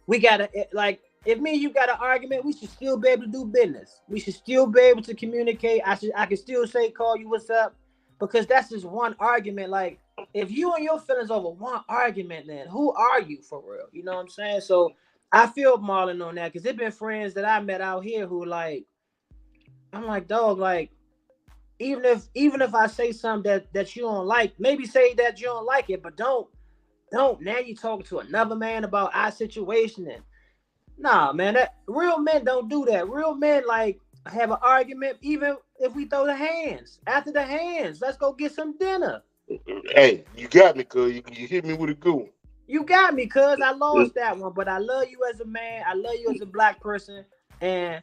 we gotta like. If me and you got an argument, we should still be able to do business. We should still be able to communicate. I can still say, call you, what's up? Because that's just one argument. Like, if you and your feelings over one argument, then who are you for real? You know what I'm saying? So I feel Marlon on that because there's been friends that I met out here who like, I'm like, dog, like, even if I say something that you don't like, maybe say that you don't like it, but don't now you talking to another man about our situation. And nah, man, that real men don't do that. Real men like have an argument, even if we throw the hands. After the hands, let's go get some dinner. Hey, you got me, cuz. You hit me with a good one. You got me, cuz. I lost that one, but I love you as a man. I love you as a black person, and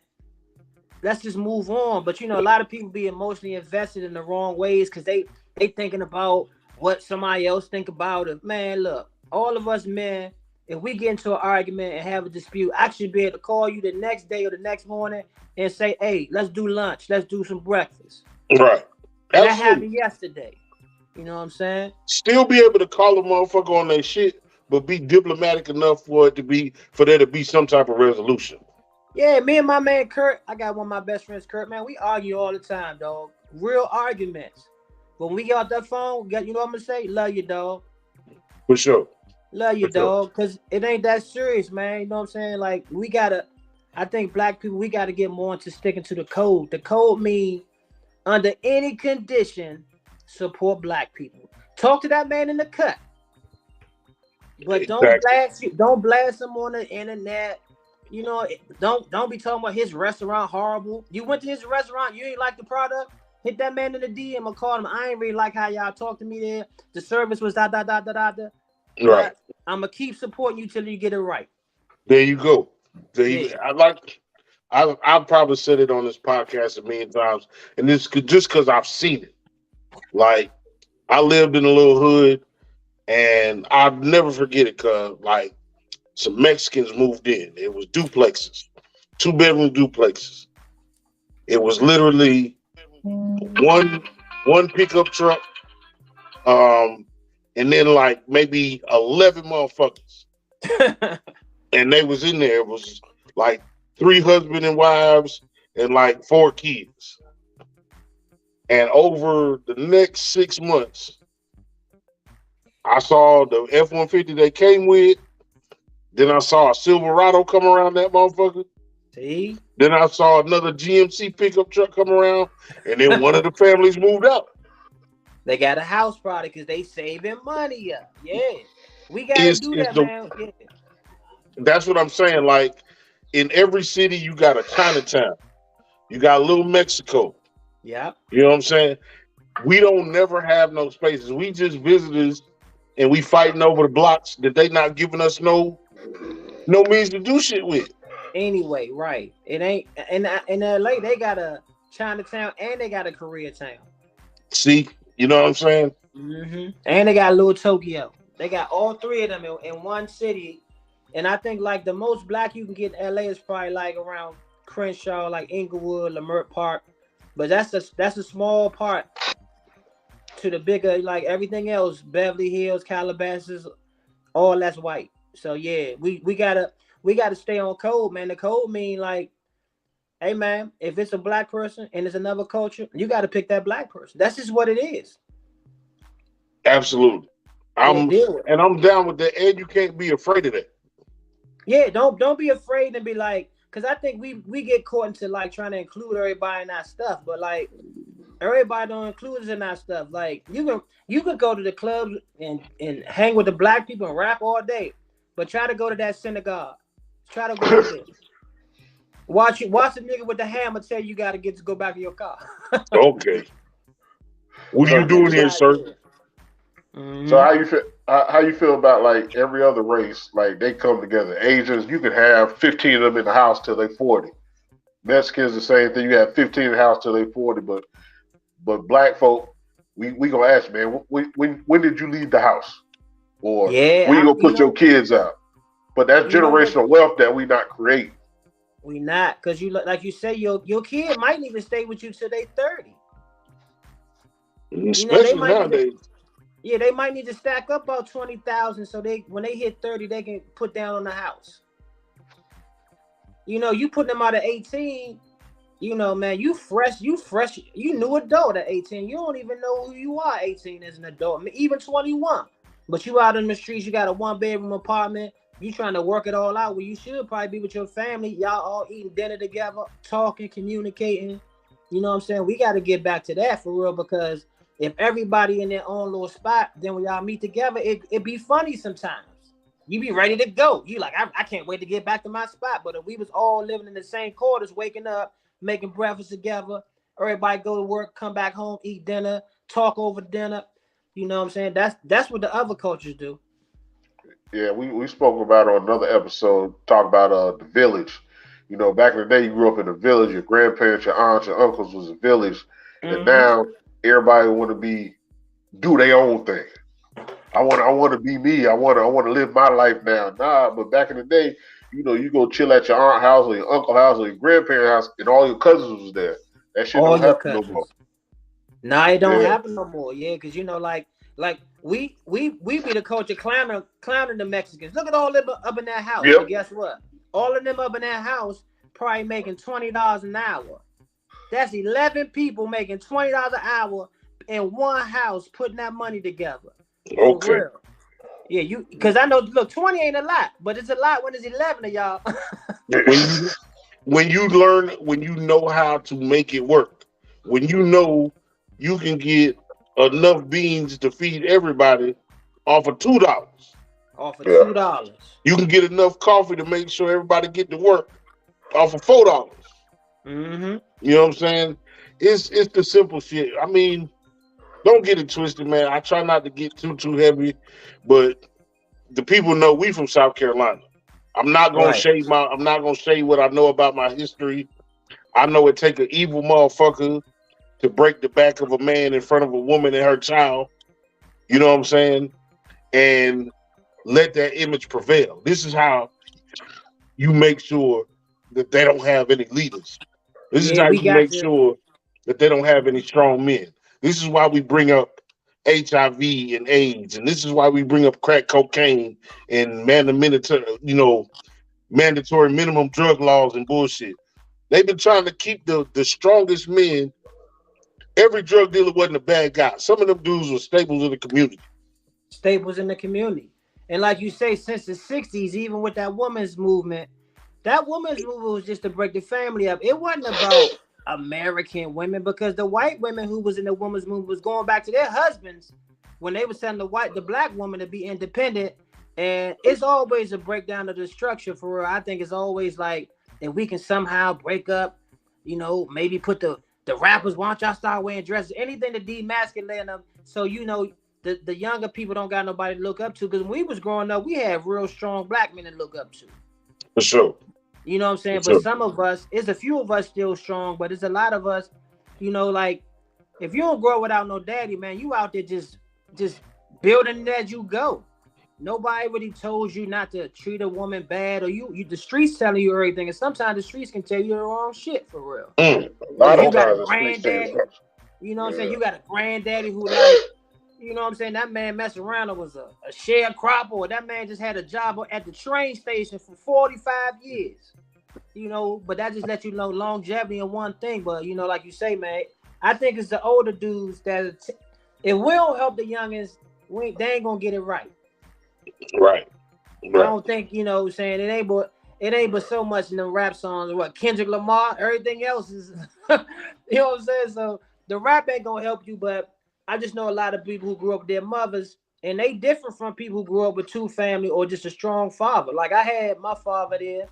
let's just move on. But you know, a lot of people be emotionally invested in the wrong ways because they thinking about what somebody else think about it. Man, look, all of us men, if we get into an argument and have a dispute, I should be able to call you the next day or the next morning and say, hey, let's do lunch. Let's do some breakfast. Right. And that happened yesterday. You know what I'm saying? Still be able to call a motherfucker on their shit, but be diplomatic enough for there to be some type of resolution. Yeah, me and my man Kurt, I got one of my best friends, Kurt, man. We argue all the time, dog. Real arguments. When we get off that phone, you know what I'm gonna say? Love you, dog. For sure. Love you, dog. Because it ain't that serious, man. You know what I'm saying? Like, I think black people, we gotta get more into sticking to the code. The code means under any condition, support black people. Talk to that man in the cut. But don't blast him on the internet. You know, don't be talking about his restaurant horrible. You went to his restaurant, you ain't like the product. Hit that man in the DM or call him. I ain't really like how y'all talk to me there. The service was da. Right. I'm gonna keep supporting you till you get it right. There you go. I've probably said it on this podcast a million times, and this just because I've seen it. Like, I lived in a little hood, and I'll never forget it. Cause like some Mexicans moved in. It was duplexes, 2-bedroom duplexes. It was literally one pickup truck, and then like maybe 11 motherfuckers, and they was in there. It was like 3 husband and wives and like 4 kids. And over the next 6 months, I saw the F-150 they came with. Then I saw a Silverado come around that motherfucker. See? Then I saw another GMC pickup truck come around, and then one of the families moved out. They got a house product because they saving money up. Yeah. We gotta do that, man. Yeah. That's what I'm saying. Like, in every city, you got a Chinatown. You got Little Mexico. Yeah. You know what I'm saying? We don't never have no spaces. We just visitors, and we fighting over the blocks that they not giving us no means to do shit with. Anyway, right. It ain't in LA, they got a Chinatown and they got a Koreatown. See, you know what I'm saying? Mm-hmm. And they got Little Tokyo. They got all 3 of them in one city. And I think like the most black you can get in LA is probably like around Crenshaw, like Inglewood, Leimert Park. But that's a small part to the bigger, like everything else, Beverly Hills, Calabasas, all that's white. So yeah, we gotta stay on code, man. The code mean like, hey man, if it's a black person and it's another culture, you gotta pick that black person. That's just what it is. Absolutely. I'm down with that, and you can't be afraid of that. Yeah, don't be afraid and be like, because I think we get caught into like trying to include everybody in our stuff, but like everybody don't include us in our stuff. Like you can go to the club and hang with the black people and rap all day, but try to go to that synagogue. Try to go to this. Watch the nigga with the hammer tell you gotta get to go back to your car. Okay. What are you doing here, sir? So how you feel? How you feel about like every other race? Like they come together. Asians, you could have 15 of them in the house till they 40. Mexicans, the same thing. You have 15 in the house till they 40. But black folk, we gonna ask, man, when did you leave the house? Or when you gonna put your kids out? But that's generational wealth that we not creating. We not, because you like you say, your kid might even stay with you till they 30. Especially nowadays. They might need to stack up about 20,000 so when they hit 30, they can put down on the house. You put them out at 18, man, you fresh, you new adult at 18. You don't even know who you are 18 as an adult, even 21. But you out in the streets, you got a 1-bedroom apartment, you trying to work it all out where you should probably be with your family. Y'all all eating dinner together, talking, communicating. You know what I'm saying? We got to get back to that for real, because if everybody in their own little spot, then when y'all meet together, it be funny sometimes. You be ready to go. You like, I can't wait to get back to my spot. But if we was all living in the same quarters, waking up, making breakfast together, everybody go to work, come back home, eat dinner, talk over dinner. You know what I'm saying? That's what the other cultures do. Yeah, we spoke about on another episode, talk about the village. Back in the day, you grew up in a village. Your grandparents, your aunts, your uncles was a village, and now everybody want to do their own thing. I want to be me. I want to live my life now. Nah, but back in the day, you go chill at your aunt house or your uncle house or your grandparent house, and all your cousins was there. That shit don't happen no more. Nah, it don't happen no more. Yeah, because like we be the culture clowning the Mexicans. Look at all them up in that house. But guess what? All of them up in that house probably making $20 an hour. That's 11 people making $20 an hour in one house, putting that money together. Okay. For real. Yeah, because I know, look, 20 ain't a lot, but it's a lot when it's 11 of y'all. when you know how to make it work, when you can get enough beans to feed everybody off of $2. Off of $2. You can get enough coffee to make sure everybody get to work off of $4. Mm-hmm. You know what I'm saying? It's the simple shit. I mean, don't get it twisted, man. I try not to get too heavy, but the people know we from South Carolina. I'm not gonna shade what I know about my history. I know it take an evil motherfucker to break the back of a man in front of a woman and her child. You know what I'm saying? And let that image prevail. This is how you make sure that they don't have any leaders. This is how you make sure that they don't have any strong men. This is why we bring up HIV and AIDS, and this is why we bring up crack cocaine and mandatory minimum drug laws and bullshit. They've been trying to keep the strongest men. Every drug dealer wasn't a bad guy. Some of them dudes were staples in the community. And like you say, since the 60s, even with that women's movement was just to break the family up. It wasn't about American women, because the white women who was in the women's movement was going back to their husbands when they were telling the black woman to be independent. And it's always a breakdown of the structure for real. I think it's always like, if we can somehow break up, maybe put the rappers, why don't y'all start wearing dresses, anything to demasculate them, so the younger people don't got nobody to look up to. Because when we was growing up, we had real strong black men to look up to. For sure. You know what I'm saying? But some of us, it's a few of us still strong, but it's a lot of us, like, if you don't grow up without no daddy, man, you out there just building it as you go. Nobody really told you not to treat a woman bad, or you the streets telling you everything. And sometimes the streets can tell you the wrong shit for real. A lot you of got times a granddaddy, you know what I'm saying? You got a granddaddy who, like, you know what I'm saying, that man messed around and was a sharecropper, or that man just had a job at the train station for 45 years. But that just lets you know longevity in one thing. But, like you say, man, I think it's the older dudes that, if we don't help the youngins, they ain't going to get it right. Right. I don't think, saying it ain't but so much in the rap songs. What, Kendrick Lamar, everything else is, you know what I'm saying? So the rap ain't going to help you, but I just know a lot of people who grew up with their mothers, and they different from people who grew up with two family or just a strong father. Like, I had my father there,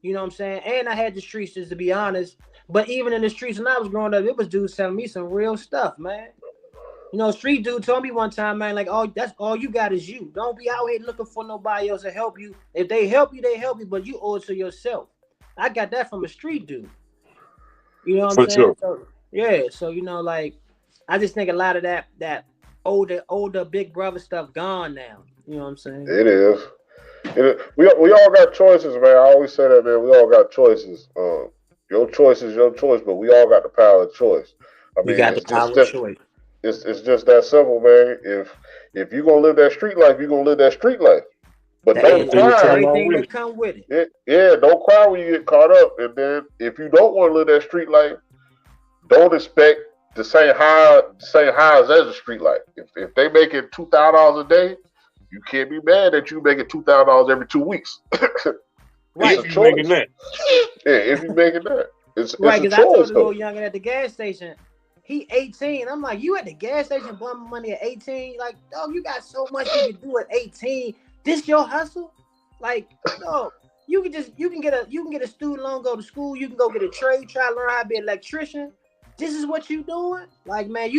You know what I'm saying? And I had the streets, just to be honest. But even in the streets when I was growing up, it was dudes selling me some real stuff, man. You know, street dude told me one time, man, like, oh, that's all you got is you. Don't be out here looking for nobody else to help you. If they help you, they help you, but you owe it to yourself. I got that from a street dude. You know what I'm saying? Sure. So, yeah, so you know, like, I just think a lot of that older big brother stuff gone now. You know what I'm saying? It is. We all got choices, man. I always say that, man. We all got choices. Your choice is your choice, but we all got the power of choice. I mean, we got the power of choice. It's just that simple, man. If you're gonna live that street life, you're gonna live that street life. But don't cry. Everything that come with it. Yeah, don't cry when you get caught up. And then if you don't want to live that street life, don't expect the same highs as the street life. If they making $2,000 a day, you can't be mad that you making $2,000 every 2 weeks. Right, if you're making that. Yeah, if you're making that. It's right, because I told the little youngin at the gas station, he 18. I'm like, you at the gas station blowing money at 18? Like, dog, you got so much you can do at 18. This your hustle? Like, dog, you can get a student loan, go to school, you can go get a trade, try to learn how to be an electrician. This is what you doing? Like, man,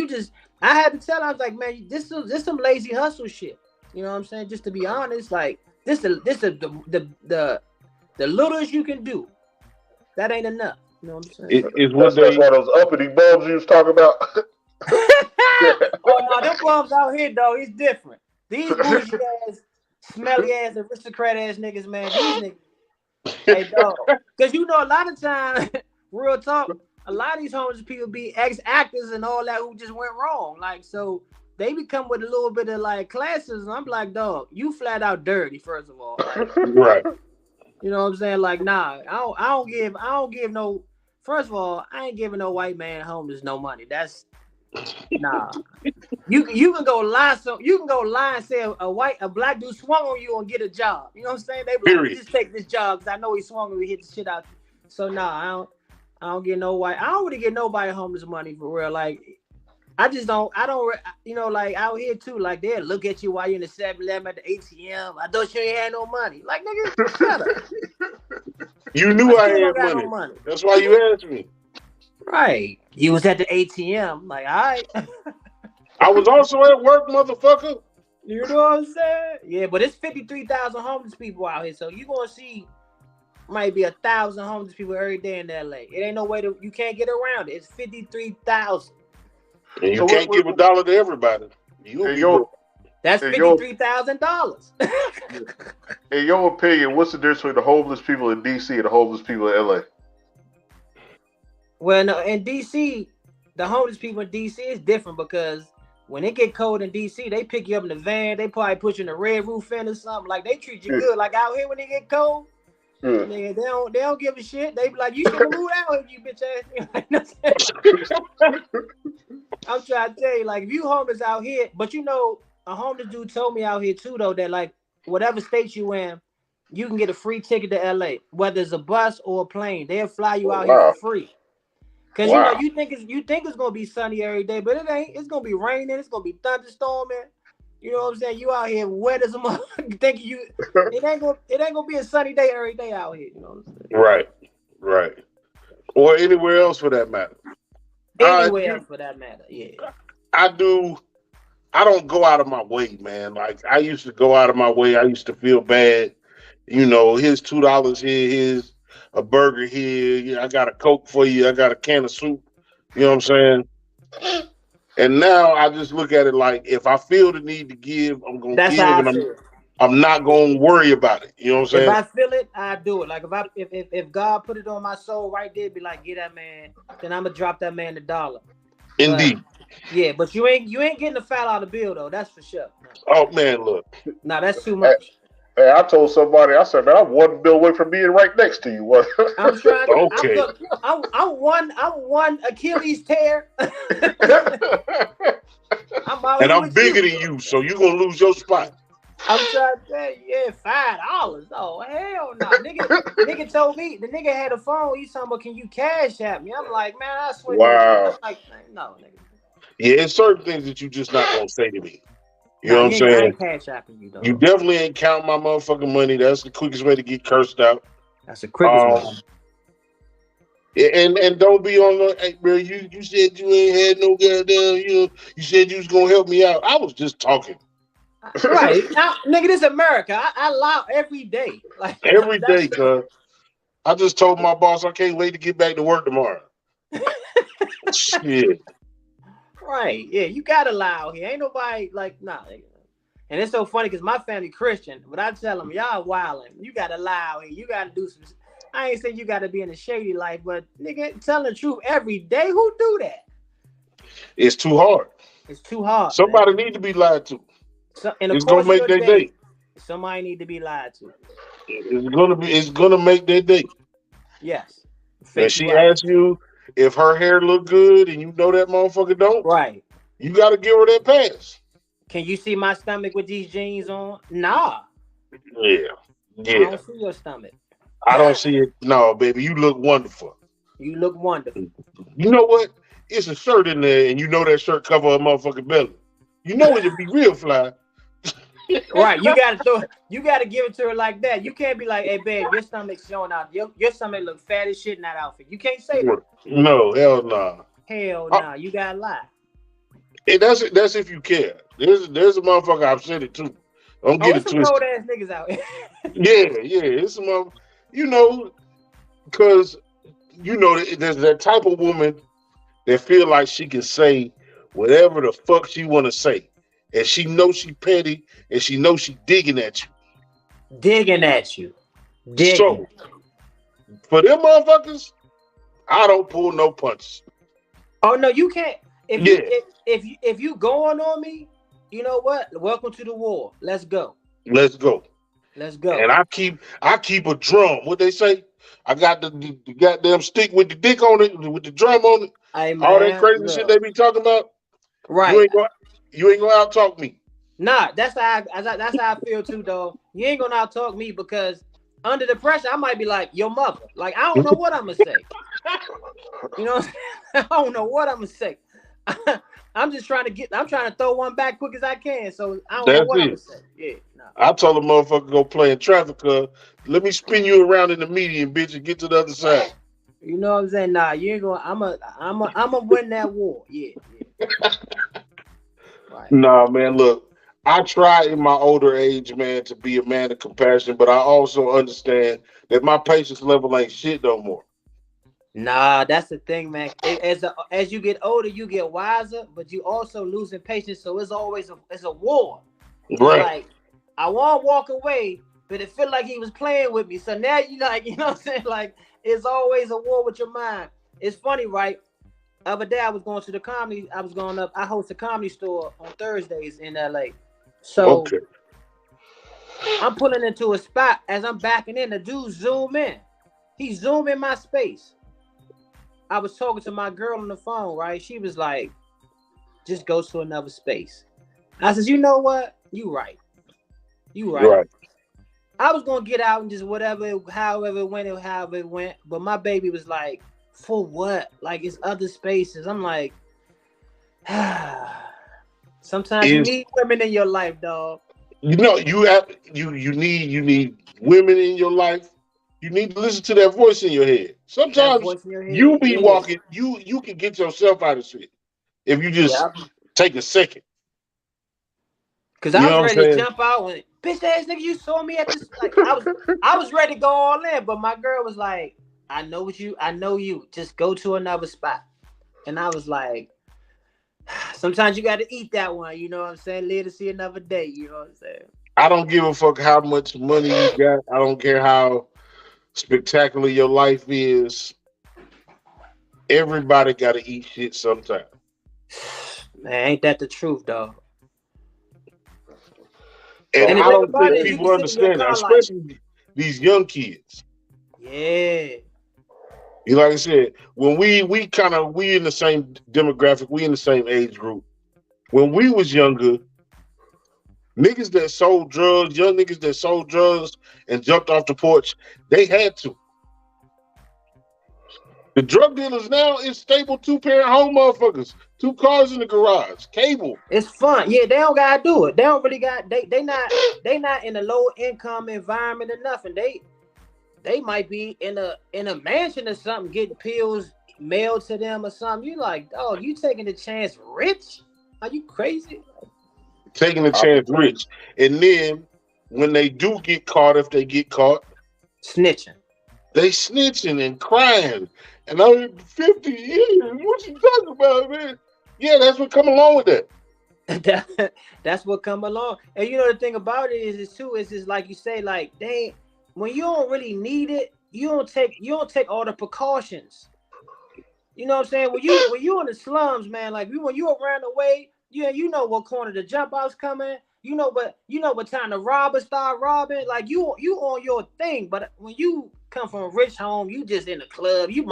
I had to tell him, I was like, man, this some lazy hustle shit. You know what I'm saying? Just to be honest, like, this the littlest you can do. That ain't enough. You know what I'm saying? That's one of those uppity bulbs you was talking about. Oh no, them bums out here though, it's different. These bougie ass, smelly ass, aristocrat ass niggas, man. These niggas, hey dog, because you know a lot of times, real talk, a lot of these homeless people be ex-actors and all that who just went wrong. Like, so they become with a little bit of like classism. I'm like, dog, you flat out dirty, first of all. Like, right. You know what I'm saying? Like, nah, I don't give no. First of all, I ain't giving no white man homeless no money. That's nah. You can go lie and say a black dude swung on you and get a job. You know what I'm saying? They be like, just take this job because I know he swung and we hit the shit out. So nah, I don't get no white. I don't really get nobody homeless money for real. Like, I don't, you know, like out here too, like they'll look at you while you're in the 7-Eleven at the ATM. I thought you ain't had no money. Like, nigga, shut up. You knew I had money. That's why you asked me. Right. You was at the ATM. Like, all right. I was also at work, motherfucker. You know what I'm saying? Yeah, but it's 53,000 homeless people out here. So you're going to see might be 1,000 homeless people every day in LA. It ain't no way you can't get around it. It's 53,000. And you can't give $1 to everybody. That's $53,000. In your opinion, what's the difference between the homeless people in DC and the homeless people in LA? Well, no, in DC, the homeless people in DC is different because when it get cold in DC, they pick you up in the van. They probably put you in a red roof fan or something. Like, they treat you good. Like out here when it get cold, nigga, they don't give a shit. They be like, you should move out if you bitch ass. I'm trying to tell you, like, if you homeless out here, but you know, a homeless dude told me out here too, though, that like whatever state you in, you can get a free ticket to LA, whether it's a bus or a plane. They'll fly you out here for free. Cause you know you think it's gonna be sunny every day, but it ain't. It's gonna be raining. It's gonna be thunderstorming. You know what I'm saying? You out here wet as a motherfucker. Thinking it ain't gonna be a sunny day every day out here. You know what I'm saying? Right. Or anywhere else for that matter. Anywhere else for that matter. Yeah. I don't go out of my way, man. Like, I used to go out of my way. I used to feel bad. You know, here's $2 here. Here's a burger here. Yeah, I got a Coke for you. I got a can of soup. You know what I'm saying? And now I just look at it like, if I feel the need to give, I'm going to give. And I'm not going to worry about it. You know what I'm saying? If I feel it, I do it. Like, if God put it on my soul right there, be like, get that man, then I'm going to drop that man $1. Indeed. Yeah, but you ain't getting a foul out of bill though. That's for sure. Oh man, look. Nah, that's too much. Hey, I told somebody, I said, man, I'm one bill away from being right next to you. I'm trying to. Okay. I'm one Achilles tear. I'm bigger than you, so you're gonna lose your spot. I'm trying to tell you, $5. Oh hell no, nigga told me, the nigga had a phone. He's talking about, can you cash at me? I'm like, man, I swear. Wow. I'm like, no, nigga. Yeah, it's certain things that you just not gonna say to me. You know what I'm saying? Cash apping you, though. You definitely ain't count my motherfucking money. That's the quickest way to get cursed out. That's a cricket's one. And don't be on the, hey, bro, you said you ain't had no goddamn, you said you was gonna help me out. I was just talking. Right. Now, nigga, this is America. I lie every day. Like Every day, cuz. I just told my boss I can't wait to get back to work tomorrow. Shit. Right. Yeah, you gotta lie out here. Ain't nobody like, nah. And it's so funny because my family Christian, but I tell them, y'all wilding. You gotta lie out here. You gotta do some. I ain't saying you gotta be in a shady life, but nigga, telling the truth every day. Who do that? It's too hard. It's too hard. Somebody need to be lied to. So, in the it's gonna make their day. Somebody need to be lied to. It's gonna make their day. Yes. And she asks you if her hair look good, and you know that motherfucker don't. Right. You gotta give her that pass. Can you see my stomach with these jeans on? Nah. Yeah. I don't see your stomach. I don't see it. No, baby, you look wonderful. You look wonderful. You know what? It's a shirt in there, and you know that shirt cover her motherfucking belly. You know it'll be real fly. Right, you gotta give it to her like that. You can't be like, hey babe, your stomach's showing out. Your stomach look fat as shit in that outfit. You can't say that. No, hell nah. Hell nah. You gotta lie. Hey, that's if you care. There's a motherfucker I've said it too. Don't get it twisted. Some cold ass niggas out here. Yeah. It's some, because there's that type of woman that feel like she can say whatever the fuck she want to say, and she knows she petty, and she knows she digging at you. So for them motherfuckers, I don't pull no punches. Oh no, you can't. If you going on me, you know what? Welcome to the war. Let's go. And I keep a drum. What they say? I got the goddamn stick with the dick on it, with the drum on it. Hey, man, all that crazy shit they be talking about. Right. You ain't gonna out talk me. Nah, that's how I feel too, dog. You ain't gonna out talk me because under the pressure, I might be like your mother. Like I don't know what I'm gonna say. You know, I don't know what I'm gonna say. I'm trying to throw one back quick as I can. So I don't know what I'm gonna say. Yeah. Nah. I told a motherfucker go play in traffic. Let me spin you around in the median, bitch, and get to the other side. You know what I'm saying? Nah, you ain't gonna. I'm a win that war. Yeah. Right. Nah, man. Look, I try in my older age, man, to be a man of compassion, but I also understand that my patience level ain't shit no more. Nah, that's the thing, man. As you get older, you get wiser, but you also losing patience. So it's always a war. Right. Like I want to walk away, but it feel like he was playing with me. So now you like, you know what I'm saying? Like it's always a war with your mind. It's funny, right? Other day I was going to the comedy. I host a comedy store on Thursdays in LA. So okay. I'm pulling into a spot as I'm backing in. The dude zoom in. He zoomed in my space. I was talking to my girl on the phone, right? She was like, just go to another space. I said, you know what? You right. I was going to get out and just however it went. But my baby was like, for what? Like, it's other spaces. I'm like, sometimes you need women in your life, dog. You need women in your life. You need to listen to that voice in your head. Sometimes you be walking, you can get yourself out of shit if you just take a second. Cause I was ready to jump out when bitch ass nigga, you saw me at this. Like I was ready to go all in, but my girl was like, I know you. Just go to another spot. And I was like, sometimes you got to eat that one. You know what I'm saying? Live to see another day. You know what I'm saying? I don't give a fuck how much money you got. I don't care how spectacular your life is. Everybody got to eat shit sometime. Man, ain't that the truth, dog? And I don't think people understand that, especially these young kids. Yeah. You like I said, when we in the same demographic, we in the same age group. When we was younger, niggas that sold drugs, young niggas that sold drugs and jumped off the porch, they had to. The drug dealers now is stable 2-parent home motherfuckers, 2 cars in the garage, cable. It's fun. Yeah, they don't gotta do it. They don't really got they not in a low income environment or nothing. They they might be in a mansion or something, getting pills mailed to them or something. You like, oh, you taking the chance rich? Are you crazy? Taking a chance rich. And then when they do get caught, if they get caught, snitching. They snitching and crying. And I'm 50 years. What you talking about, man? Yeah, that's what come along with that. That's what come along. And you know the thing about it is just like you say, like when you don't really need it, you don't take all the precautions. You know what I'm saying? When you in the slums, man, like when you around the way, yeah, you know what corner the jump out's coming. You know what time the robbers start robbing. Like you on your thing, but when you come from a rich home, you just in the club. You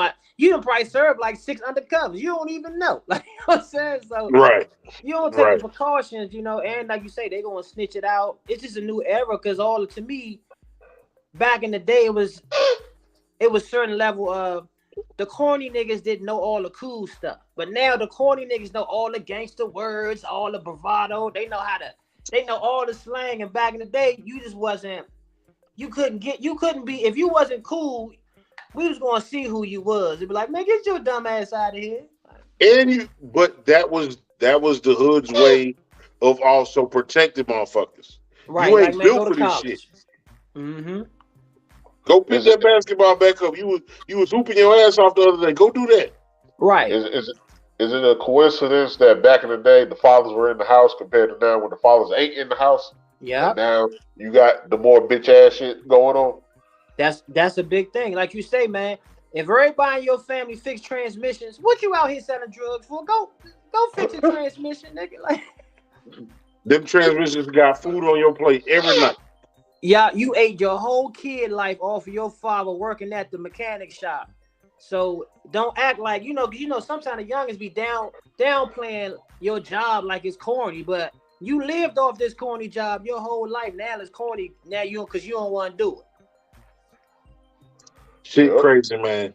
done probably serve like 6 undercovers. You don't even know. Like you know what I'm saying? So right. You don't take the precautions, you know, and like you say, they gonna snitch it out. It's just a new era because to me, back in the day, it was certain level of the corny niggas didn't know all the cool stuff. But now the corny niggas know all the gangster words, all the bravado. They know all the slang. And back in the day, you couldn't be, if you wasn't cool, we was gonna see who you was. It'd be like, man, get your dumb ass out of here. But that was the hood's way of also protecting motherfuckers. Right, you ain't like, man, built for this shit. Mm-hmm. Go pick that basketball back up. You was hooping your ass off the other day. Go do that. Right. Is it a coincidence that back in the day the fathers were in the house compared to now when the fathers ain't in the house? Yeah. Now you got the more bitch ass shit going on. That's a big thing. Like you say, man, if everybody in your family fix transmissions, what you out here selling drugs for? Go fix a transmission, nigga. Like them transmissions got food on your plate every night. Yeah, you ate your whole kid life off of your father working at the mechanic shop. So don't act like because sometimes the youngins be downplaying your job like it's corny, but you lived off this corny job your whole life. Now it's corny now because you don't want to do it. Shit crazy, man.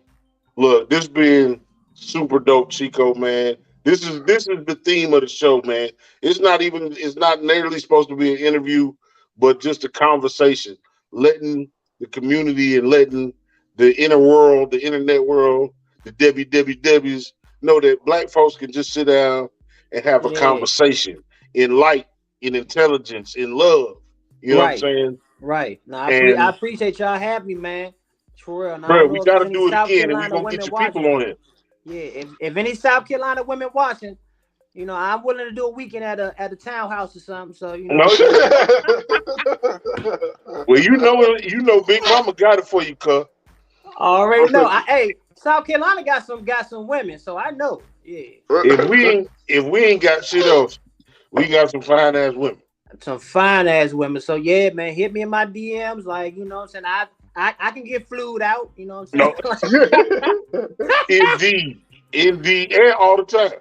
Look, this being super dope, Chico, man. This is the theme of the show, man. It's not nearly supposed to be an interview, but just a conversation, letting the community and letting the inner world, the internet world, the WWWs know that black folks can just sit down and have a conversation in light, in intelligence, in love. You know what I'm saying? Right. Now, I appreciate y'all having me, man. For real. Now, bro, we got to do it again, and we're going to get your people on it. Yeah, if any South Carolina women watching, I'm willing to do a weekend at a townhouse or something. So well, Big Mama got it for you, cuz. Already know. Hey, South Carolina got some women, so I know. Yeah. If we ain't got shit else, we got some fine ass women. Some fine ass women. So yeah, man, hit me in my DMs. Like what I'm saying. I can get flued out. You know what I'm saying? Indeed, and all the time.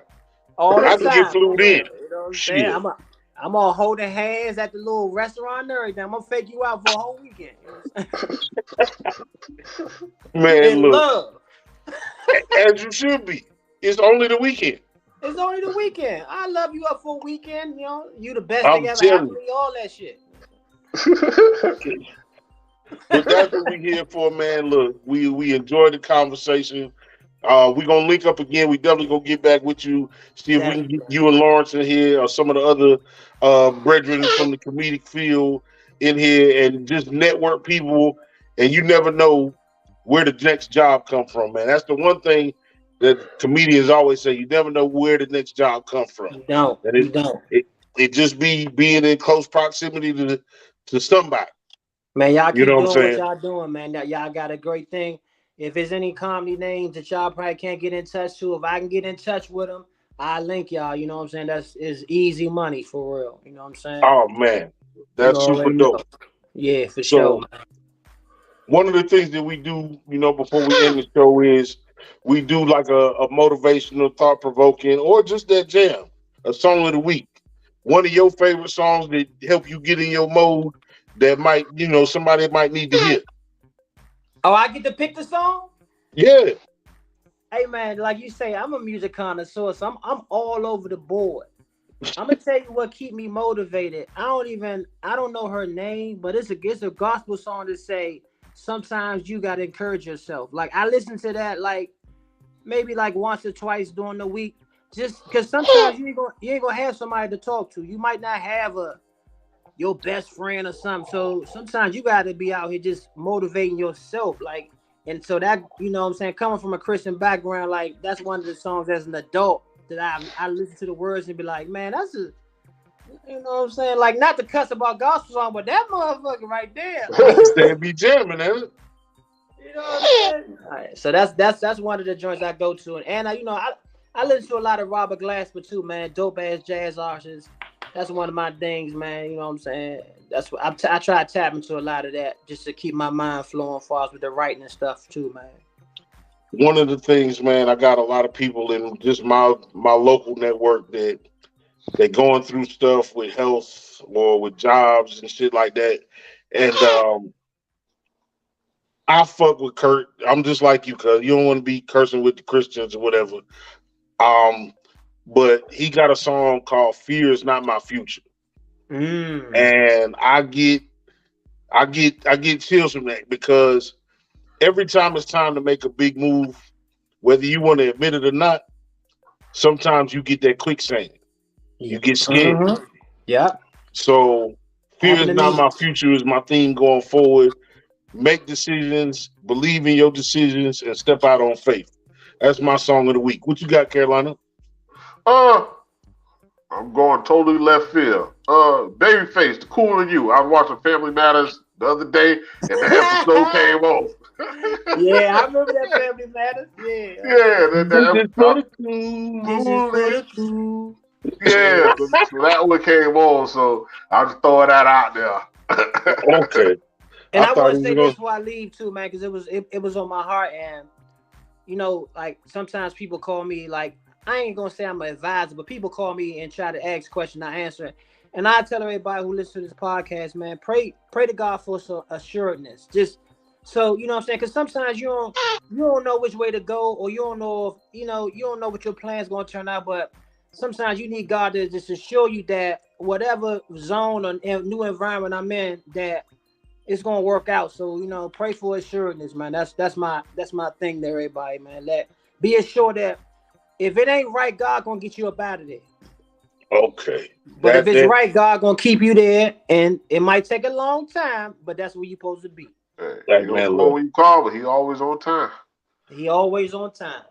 I can get flued in. You know what I'm saying? I'm all holding hands at the little restaurant and everything. I'm gonna fake you out for a whole weekend. Man, in look, love. as you should be. It's only the weekend. It's only the weekend. I love you up for a weekend. You the best thing ever happened to me. All that shit. But that's what we here for, man. Look, we enjoyed the conversation. We're gonna link up again. We definitely gonna get back with you. See if we can get you and Lawrence in here or some of the other brethren from the comedic field in here and just network people. And you never know where the next job come from, man. That's the one thing that comedians always say. You never know where the next job come from. You don't. It just being in close proximity to somebody. Man, y'all keep doing what y'all doing, man. Y'all got a great thing. If there's any comedy names that y'all probably can't get in touch to, if I can get in touch with them, I link y'all. You know what I'm saying? Is easy money for real. You know what I'm saying? Oh man, that's super dope. Yeah, for sure. One of the things that we do, before we end the show is we do like a motivational, thought provoking, or just that jam, a song of the week. One of your favorite songs that help you get in your mode that might, somebody might need to hear. Oh, I get to pick the song? Yeah. Hey man, like you say, I'm a music connoisseur, so I'm all over the board. I'm gonna tell you what keep me motivated. I don't know her name, but it's a gospel song that say sometimes you gotta encourage yourself. Like I listen to that like maybe like once or twice during the week, just because sometimes you ain't gonna have somebody to talk to. You might not have your best friend or something. So sometimes you gotta be out here just motivating yourself. Like, and so that, you know what I'm saying, coming from a Christian background, like that's one of the songs as an adult that I listen to the words and be like, man, that's a, you know what I'm saying? Like, not to cuss about gospel song, but that motherfucker right there. They be jamming, ain't it? You know what I'm saying? All right, so that's one of the joints I go to, and I, you know, I listen to a lot of Robert Glasper too, man. Dope ass jazz artists. That's one of my things, man. You know what I'm saying? That's what I try to tap into a lot of that just to keep my mind flowing far as with the writing and stuff too, man. One of the things, man, I got a lot of people in just my local network that they're going through stuff with health or with jobs and shit like that. And I fuck with Kurt. I'm just like you, cuz you don't want to be cursing with the Christians or whatever. But he got a song called "Fear Is Not My Future," and I get chills from that because every time it's time to make a big move, whether you want to admit it or not, sometimes you get that quicksand. You get scared. Mm-hmm. Yeah. So "Fear Is Not My Future" is my theme going forward. Make decisions, believe in your decisions, and step out on faith. That's my song of the week. What you got, Carolina? I'm going totally left field. Babyface, The Cooler You. I was watching Family Matters the other day, and the episode came on. Yeah, I remember that Family Matters. Yeah. Yeah, so that one came on, so I'll just throw that out there. Okay. And I want to say this before I leave too, man, because it was on my heart, and you know, like sometimes people call me, like, I ain't gonna say I'm an advisor, but people call me and try to ask questions, I answer it. And I tell everybody who listens to this podcast, man, pray to God for some assuredness. Just so you know what I'm saying, because sometimes you don't know which way to go, or you don't know if you don't know what your plan's gonna turn out, but sometimes you need God to just assure you that whatever zone or new environment I'm in, that it's gonna work out. So you know, pray for assuredness, man. That's my thing there, everybody, man. Be assured that if it ain't right, God gonna get you up out of there. Okay. But if it's right, God gonna keep you there, and it might take a long time, but that's where you're supposed to be. Hey, he don't know when you call, but he always on time. He always on time.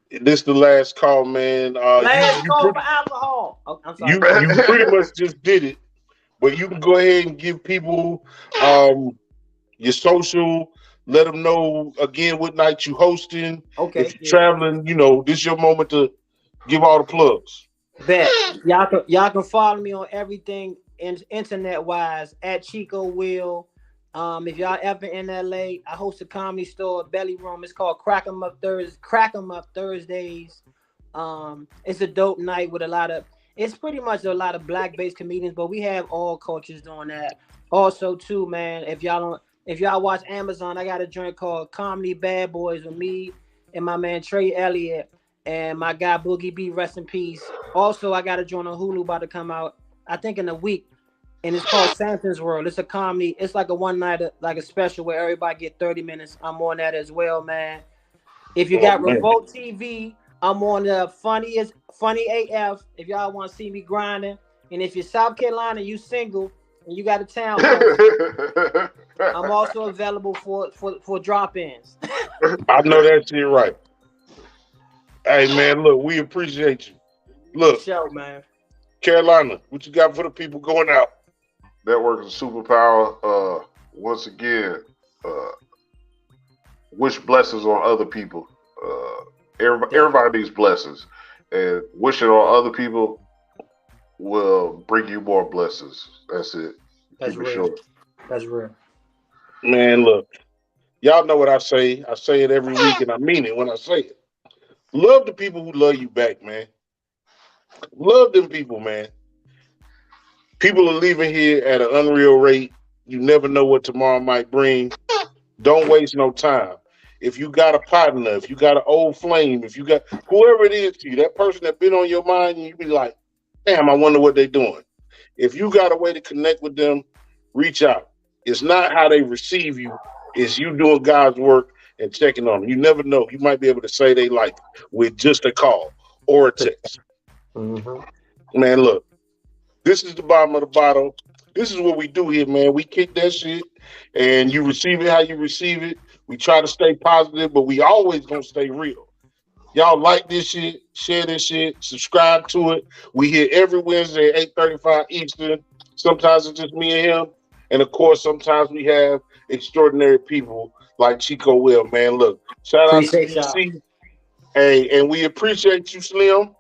This the last call, man. Last call for alcohol. Oh, I'm sorry. You pretty much just did it, but you can go ahead and give people your social. Let them know again what night you hosting. Okay. If you're traveling, you know, this is your moment to give all the plugs. Bet. Y'all can follow me on everything internet wise at Chico Will. If y'all ever in LA, I host a comedy store, Belly Room. It's called Crack 'em Up Thursdays. It's a dope night with it's pretty much a lot of black-based comedians, but we have all cultures doing that. Also, too, man, if y'all watch Amazon, I got a joint called Comedy Bad Boys with me and my man Trey Elliott and my guy Boogie B, rest in peace. Also, I got a joint on Hulu about to come out, I think in a week. And it's called Santa's World. It's a comedy. It's like a one-night, like a special where everybody get 30 minutes. I'm on that as well, man. If you got Revolt TV, I'm on the Funny AF. If y'all want to see me grinding. And if you're South Carolina, you single, and you got a town, I'm also available for drop-ins. I know that shit right. Hey, man, look, we appreciate you. Look, show, man. Carolina, what you got for the people going out? Network is a superpower. Once again, wish blessings on other people. Everybody needs blessings, and wishing on other people will bring you more blessings. That's it. That's real. That's real. Man, look, y'all know what I say. I say it every week, and I mean it when I say it. Love the people who love you back, man. Love them people, man. People are leaving here at an unreal rate. You never know what tomorrow might bring. Don't waste no time. If you got a partner, if you got an old flame, if you got whoever it is to you, that person that been on your mind, and you be like, damn, I wonder what they're doing. If you got a way to connect with them, reach out. It's not how they receive you, is you doing God's work and checking on them. You never know. You might be able to say they like it with just a call or a text. Mm-hmm. Man, look, this is the bottom of the bottle. This is what we do here, man. We kick that shit, and you receive it how you receive it. We try to stay positive, but we always gonna stay real. Y'all like this shit, share this shit, subscribe to it. We here every Wednesday at 8:35 Eastern. Sometimes it's just me and him. And of course, sometimes we have extraordinary people like Chico Will, man. Look, shout out to Appreciate y'all. DC. Hey, and we appreciate you, Slim.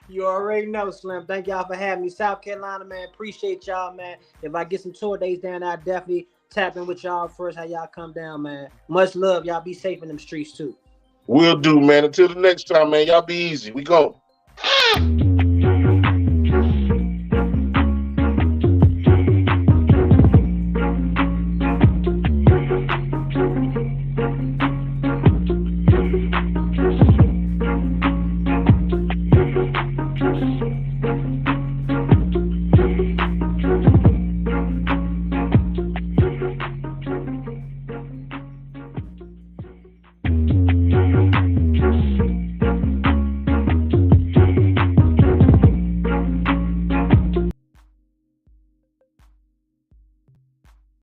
You already know, Slim. Thank y'all for having me. South Carolina, man. Appreciate y'all, man. If I get some tour days down, I'll definitely tap in with y'all first, how y'all come down, man. Much love. Y'all be safe in them streets, too. Will do, man. Until the next time, man. Y'all be easy. We gone.